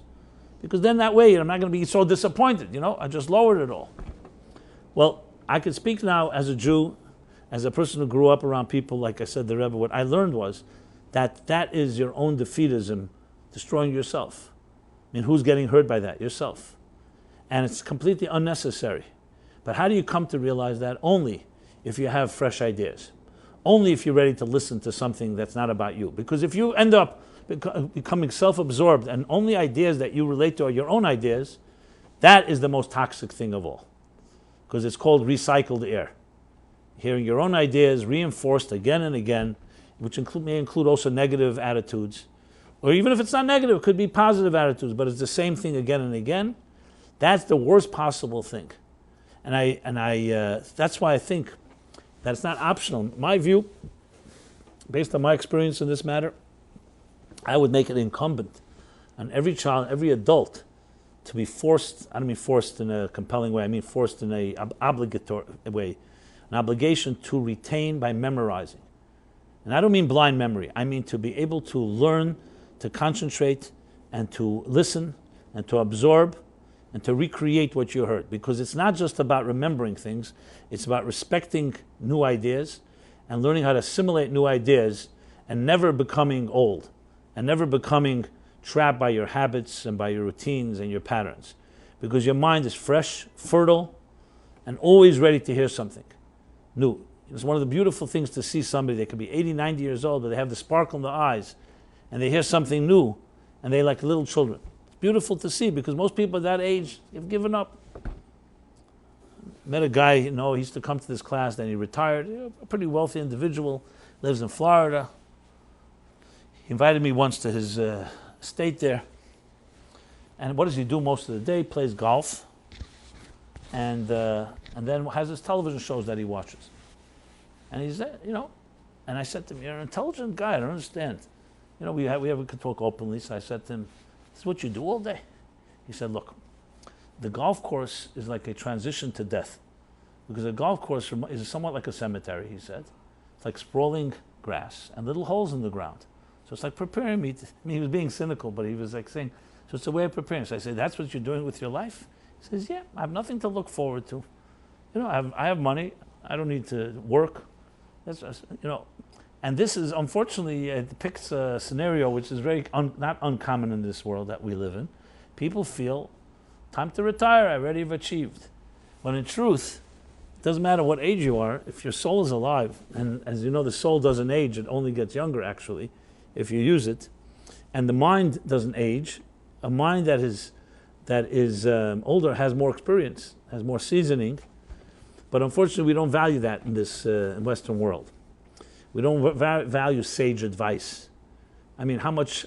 Because then that way, I'm not going to be so disappointed. I just lowered it all. Well, I can speak now as a Jew, as a person who grew up around people, like I said, the Rebbe. What I learned was that is your own defeatism, destroying yourself. Who's getting hurt by that? Yourself. And it's completely unnecessary. But how do you come to realize that? Only if you have fresh ideas. Only if you're ready to listen to something that's not about you. Because if you end up becoming self-absorbed and only ideas that you relate to are your own ideas, that is the most toxic thing of all. Because it's called recycled air. Hearing your own ideas reinforced again and again, which may include also negative attitudes. Or even if it's not negative, it could be positive attitudes, but it's the same thing again and again. That's the worst possible thing. And that's why I think that it's not optional. My view, based on my experience in this matter, I would make it incumbent on every child, every adult, to be forced. I don't mean forced in a compelling way. I mean forced in a obligatory way, an obligation to retain by memorizing. And I don't mean blind memory. I mean to be able to learn, to concentrate, and to listen, and to absorb, and to recreate what you heard. Because it's not just about remembering things, it's about respecting new ideas and learning how to assimilate new ideas and never becoming old and never becoming trapped by your habits and by your routines and your patterns. Because your mind is fresh, fertile, and always ready to hear something new. It's one of the beautiful things to see somebody. They could be 80, 90 years old, but they have the sparkle in their eyes, and they hear something new, and they're like little children. Beautiful to see, because most people at that age have given up. met a guy, he used to come to this class, then he retired, a pretty wealthy individual, lives in Florida. He invited me once to his estate there. And what does he do most of the day? Plays golf. And then has his television shows that he watches. And he said, and I said to him, you're an intelligent guy, I don't understand. We could talk openly, so I said to him, this is what you do all day? He said, look, the golf course is like a transition to death. Because a golf course is somewhat like a cemetery, he said. It's like sprawling grass and little holes in the ground. So it's like preparing me. He was being cynical, but he was like saying, so it's a way of preparing. So I said, that's what you're doing with your life? He says, yeah, I have nothing to look forward to. I have money. I don't need to work. And this is, unfortunately, it depicts a scenario which is very not uncommon in this world that we live in. People feel, time to retire, I already have achieved. When in truth, it doesn't matter what age you are, if your soul is alive, and as you know, the soul doesn't age, it only gets younger, actually, if you use it, and the mind doesn't age. A mind that is older has more experience, has more seasoning, but unfortunately, we don't value that in this Western world. We don't value sage advice. I mean, how much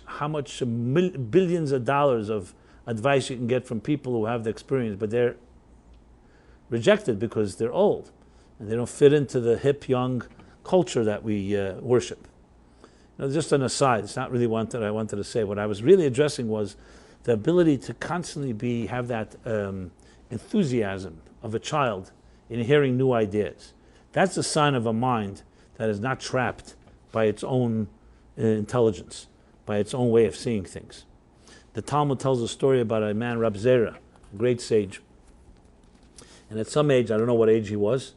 billions of dollars of advice you can get from people who have the experience, but they're rejected because they're old and they don't fit into the hip, young culture that we worship. Just an aside, it's not really what I wanted to say. What I was really addressing was the ability to constantly have that enthusiasm of a child in hearing new ideas. That's a sign of a mind that is not trapped by its own intelligence, by its own way of seeing things. The Talmud tells a story about a man, Rabbi Zera, a great sage. And at some age, I don't know what age he was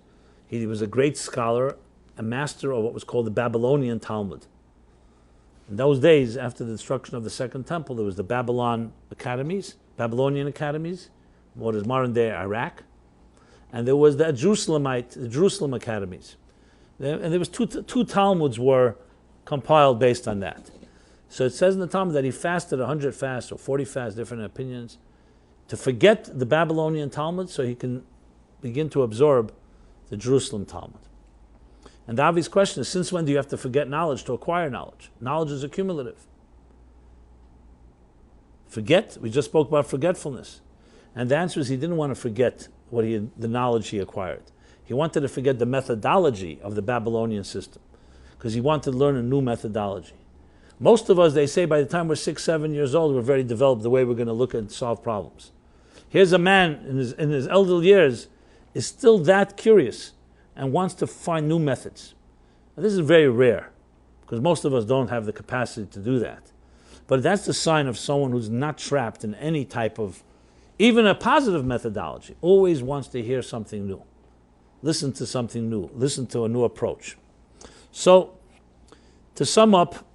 a great scholar, a master of what was called the Babylonian Talmud. In those days, after the destruction of the Second Temple, there was the Babylonian academies, what is modern-day Iraq, and there was the Jerusalem academies. And there was two Talmuds were compiled based on that. So it says in the Talmud that he fasted 100 fasts or 40 fasts, different opinions, to forget the Babylonian Talmud so he can begin to absorb the Jerusalem Talmud. And the obvious question is, since when do you have to forget knowledge to acquire knowledge? Knowledge is accumulative. Forget, we just spoke about forgetfulness. And the answer is he didn't want to forget the knowledge he acquired. He wanted to forget the methodology of the Babylonian system because he wanted to learn a new methodology. Most of us, they say, by the time we're 6, 7 years old, we're very developed the way we're going to look and solve problems. Here's a man in his elderly years is still that curious and wants to find new methods. Now, this is very rare because most of us don't have the capacity to do that. But that's the sign of someone who's not trapped in any type of, even a positive methodology, always wants to hear something new. Listen to something new. Listen to a new approach. So, to sum up,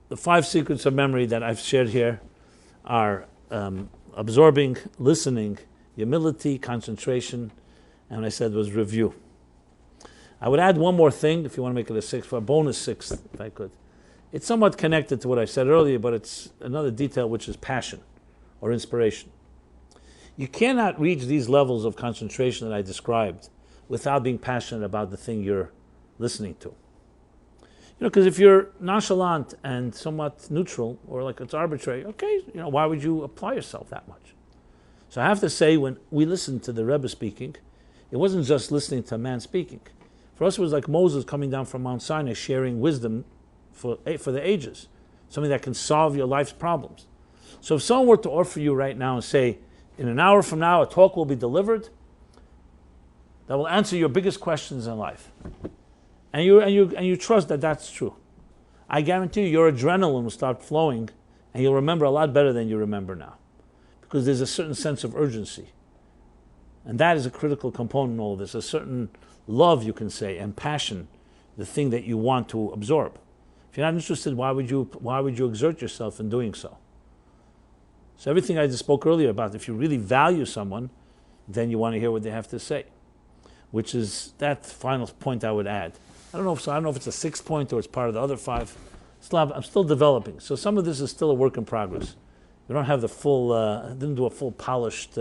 the 5 secrets of memory that I've shared here are absorbing, listening, humility, concentration, and I said was review. I would add one more thing, if you want to make it a bonus sixth, if I could. It's somewhat connected to what I said earlier, but it's another detail, which is passion or inspiration. You cannot reach these levels of concentration that I described without being passionate about the thing you're listening to. Because if you're nonchalant and somewhat neutral, or like it's arbitrary, okay, why would you apply yourself that much? So I have to say, when we listened to the Rebbe speaking, it wasn't just listening to a man speaking. For us, it was like Moses coming down from Mount Sinai, sharing wisdom for the ages, something that can solve your life's problems. So if someone were to offer you right now and say, in an hour from now, a talk will be delivered that will answer your biggest questions in life, and you trust that that's true, I guarantee you your adrenaline will start flowing and you'll remember a lot better than you remember now, because there's a certain sense of urgency. And that is a critical component in all of this, a certain love, you can say, and passion, the thing that you want to absorb. If you're not interested, why would you exert yourself in doing so? So everything I just spoke earlier about, if you really value someone, then you want to hear what they have to say, which is that final point I would add. I don't know if it's a 6th point or it's part of the other 5. I'm still developing. So some of this is still a work in progress. We don't have the full, didn't do a full polished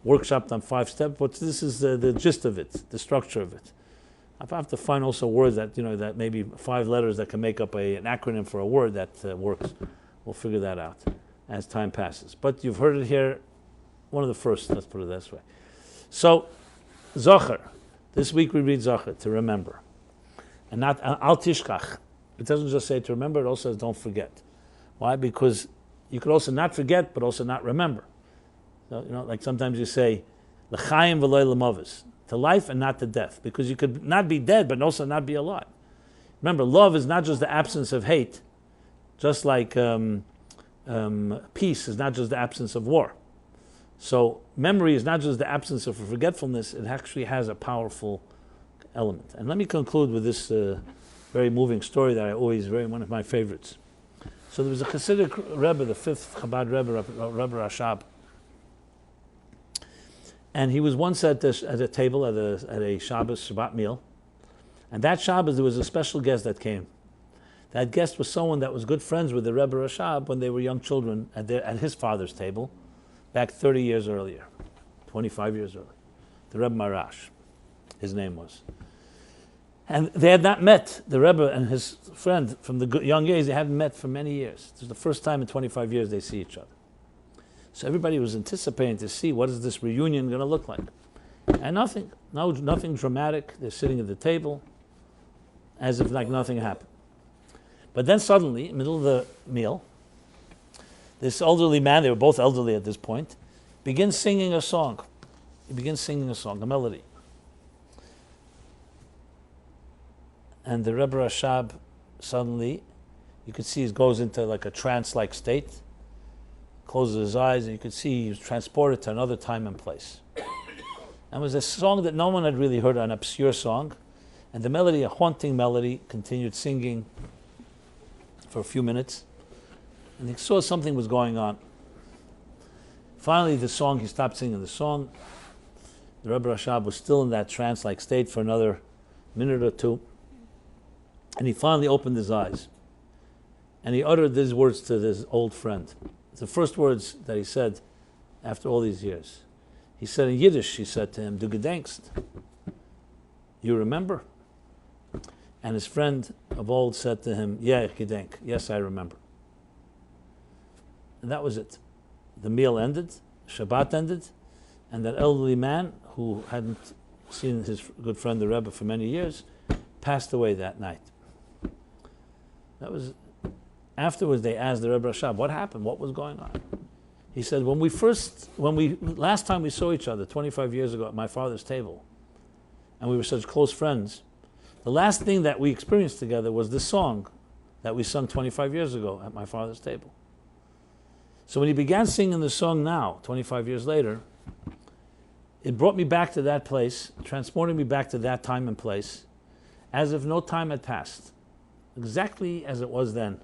workshopped on 5 steps, but this is the gist of it, the structure of it. I have to find also words that, that maybe 5 letters that can make up an acronym for a word that works. We'll figure that out as time passes. But you've heard it here, one of the first, let's put it this way. So, Zachor. This week we read Zachor, to remember. And not al tishkach. It doesn't just say to remember, it also says don't forget. Why? Because you could also not forget, but also not remember. So, like sometimes you say, l'chaim v'loy l'movis, to life and not to death. Because you could not be dead, but also not be alive. Remember, love is not just the absence of hate, just like peace is not just the absence of war. So memory is not just the absence of forgetfulness, it actually has a powerful element. And let me conclude with this very moving story that one of my favorites. So there was a Hasidic Rebbe, the 5th Chabad Rebbe, Rebbe Rashab. And he was once at a table at a Shabbos Shabbat meal. And that Shabbos there was a special guest that came. That guest was someone that was good friends with the Rebbe Rashab when they were young children at his father's table, back 30 years earlier, 25 years earlier. The Rebbe Marash, his name was. And they had not met, the Rebbe and his friend from the young age, they hadn't met for many years. It was the first time in 25 years they see each other. So everybody was anticipating to see what is this reunion going to look like. And nothing dramatic. They're sitting at the table as if like nothing happened. But then suddenly, in the middle of the meal, this elderly man, they were both elderly at this point, begins singing a song. He begins singing a song, a melody. And the Rebbe Rashab suddenly, you could see he goes into like a trance-like state, closes his eyes, and you could see he was transported to another time and place. And it was a song that no one had really heard, an obscure song. And the melody, a haunting melody, continued singing for a few minutes. And he saw something was going on. Finally, he stopped singing the song. The Rebbe Rashab was still in that trance-like state for another minute or two. And he finally opened his eyes. And he uttered these words to his old friend. It's the first words that he said after all these years. He said in Yiddish, he said to him, "Du gedenkst?" You remember? And his friend of old said to him, "Yeah, ich gedenk. Yes, I remember." And that was it. The meal ended, Shabbat ended, and that elderly man who hadn't seen his good friend the Rebbe for many years passed away that night. That was afterwards. They asked the Rebbe Rashab, "What happened? What was going on?" He said, last time we saw each other 25 years ago at my father's table, and we were such close friends, the last thing that we experienced together was this song that we sung 25 years ago at my father's table. So when he began singing the song now, 25 years later, it brought me back to that place, transported me back to that time and place, as if no time had passed, exactly as it was then.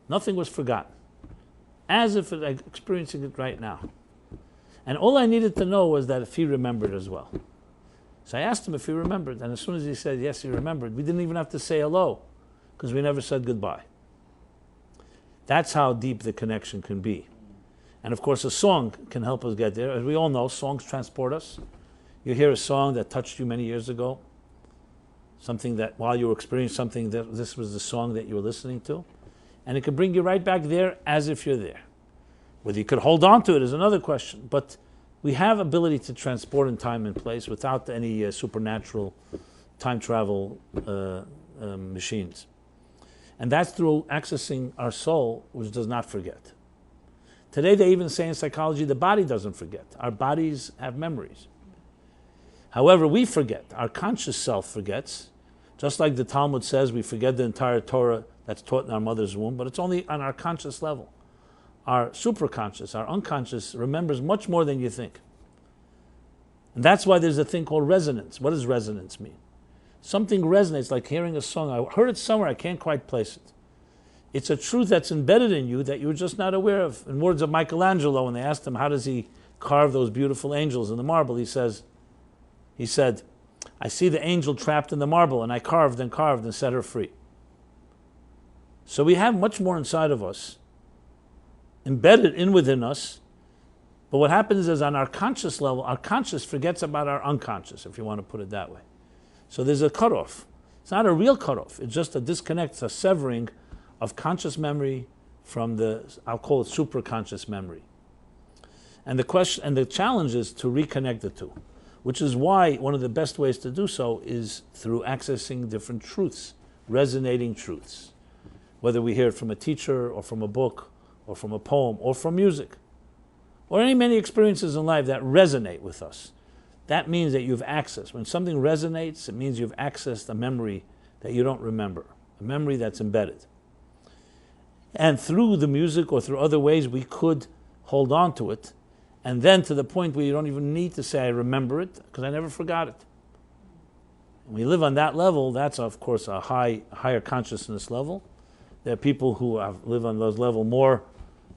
Nothing was forgotten, as if I'm experiencing it right now. And all I needed to know was that if he remembered as well. So I asked him if he remembered, and as soon as he said yes, he remembered, we didn't even have to say hello, because we never said goodbye. That's how deep the connection can be. And of course, a song can help us get there. As we all know, songs transport us. You hear a song that touched you many years ago, something that while you were experiencing something, this was the song that you were listening to, and it could bring you right back there as if you're there. Whether you could hold on to it is another question, but we have ability to transport in time and place without any supernatural time travel machines. And that's through accessing our soul, which does not forget. Today they even say in psychology the body doesn't forget. Our bodies have memories. However, we forget. Our conscious self forgets. Just like the Talmud says, we forget the entire Torah that's taught in our mother's womb, but it's only on our conscious level. Our superconscious, our unconscious, remembers much more than you think. And that's why there's a thing called resonance. What does resonance mean? Something resonates, like hearing a song. I heard it somewhere, I can't quite place it. It's a truth that's embedded in you that you were just not aware of. In words of Michelangelo, when they asked him, how does he carve those beautiful angels in the marble, he said, I see the angel trapped in the marble, and I carved and set her free. So we have much more inside of us, embedded in within us, But what happens is on our conscious level, our conscious forgets about our unconscious, if you want to put it that way. So there's a cutoff. It's not a real cutoff. It's just a disconnect, it's a severing of conscious memory from the, I'll call it superconscious memory. And the question and the challenge is to reconnect the two, which is why one of the best ways to do so is through accessing different truths, resonating truths. Whether we hear it from a teacher or from a book or from a poem or from music or many experiences in life that resonate with us. That means that you've accessed. When something resonates, it means you've accessed a memory that you don't remember, a memory that's embedded. And through the music or through other ways, we could hold on to it, and then to the point where you don't even need to say, I remember it, because I never forgot it. When we live on that level, that's of course a higher consciousness level. There are people who live on those levels more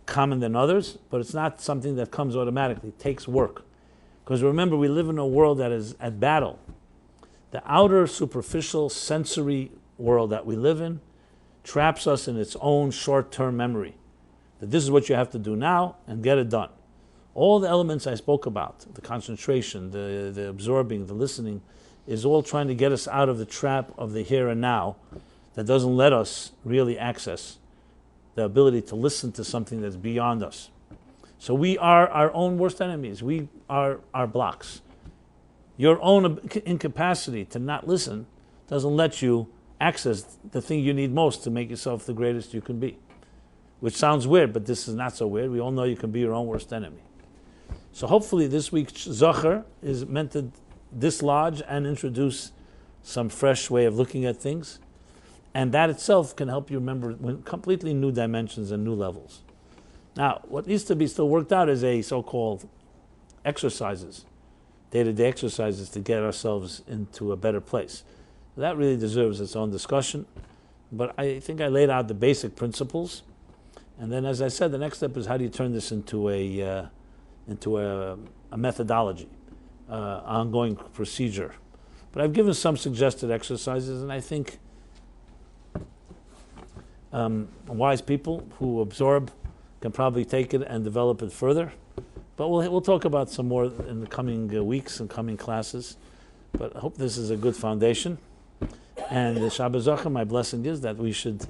common than others, but it's not something that comes automatically. It takes work. Because remember, we live in a world that is at battle. The outer, superficial, sensory world that we live in traps us in its own short-term memory. That this is what you have to do now and get it done. All the elements I spoke about, the concentration, the absorbing, the listening, is all trying to get us out of the trap of the here and now that doesn't let us really access the ability to listen to something that's beyond us. So we are our own worst enemies. We are our blocks. Your own incapacity to not listen doesn't let you access the thing you need most to make yourself the greatest you can be. Which sounds weird, but this is not so weird. We all know you can be your own worst enemy. So hopefully this week's Zachor is meant to dislodge and introduce some fresh way of looking at things. And that itself can help you remember completely new dimensions and new levels. Now, what needs to be still worked out is a so-called exercises, day-to-day exercises to get ourselves into a better place. That really deserves its own discussion. But I think I laid out the basic principles. And then, as I said, the next step is how do you turn this into a methodology, ongoing procedure. But I've given some suggested exercises, and I think wise people who absorb can probably take it and develop it further. But we'll talk about some more in the coming weeks and coming classes. But I hope this is a good foundation. And the Shabbat Zachor, my blessing is that we should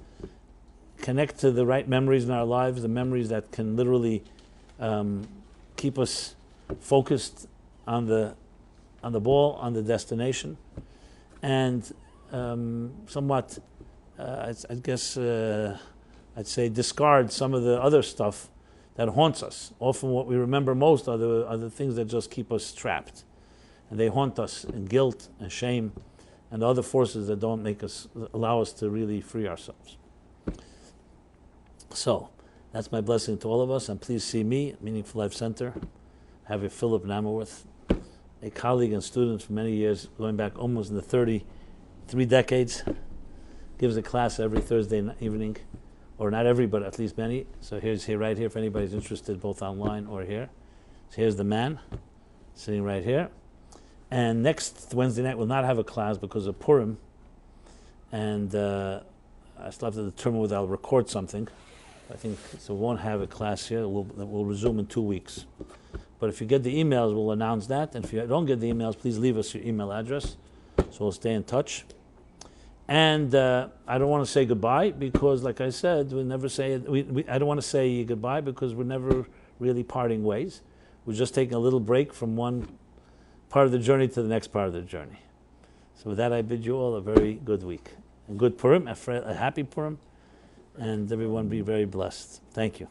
connect to the right memories in our lives, the memories that can literally keep us focused on the ball, on the destination, and somewhat, I'd say discard some of the other stuff that haunts us. Often what we remember most are the things that just keep us trapped. And they haunt us in guilt and shame and the other forces that don't allow us to really free ourselves. So, that's my blessing to all of us, and please see me at Meaningful Life Center. I have a Philip Namerworth, a colleague and student for many years, going back almost in the 33 decades. Gives a class every Thursday evening, or not every, but at least many. So here's here, right here, if anybody's interested, both online or here. So here's the man, sitting right here. And next Wednesday night we'll not have a class because of Purim, and I still have to determine whether I'll record something. I think so. We won't have a class here. We'll resume in 2 weeks. But if you get the emails, we'll announce that. And if you don't get the emails, please leave us your email address, so we'll stay in touch. And I don't want to say goodbye because, like I said, we never say it. I don't want to say goodbye because we're never really parting ways. We're just taking a little break from one part of the journey to the next part of the journey. So with that, I bid you all a very good week. A good Purim, a happy Purim, and everyone be very blessed. Thank you.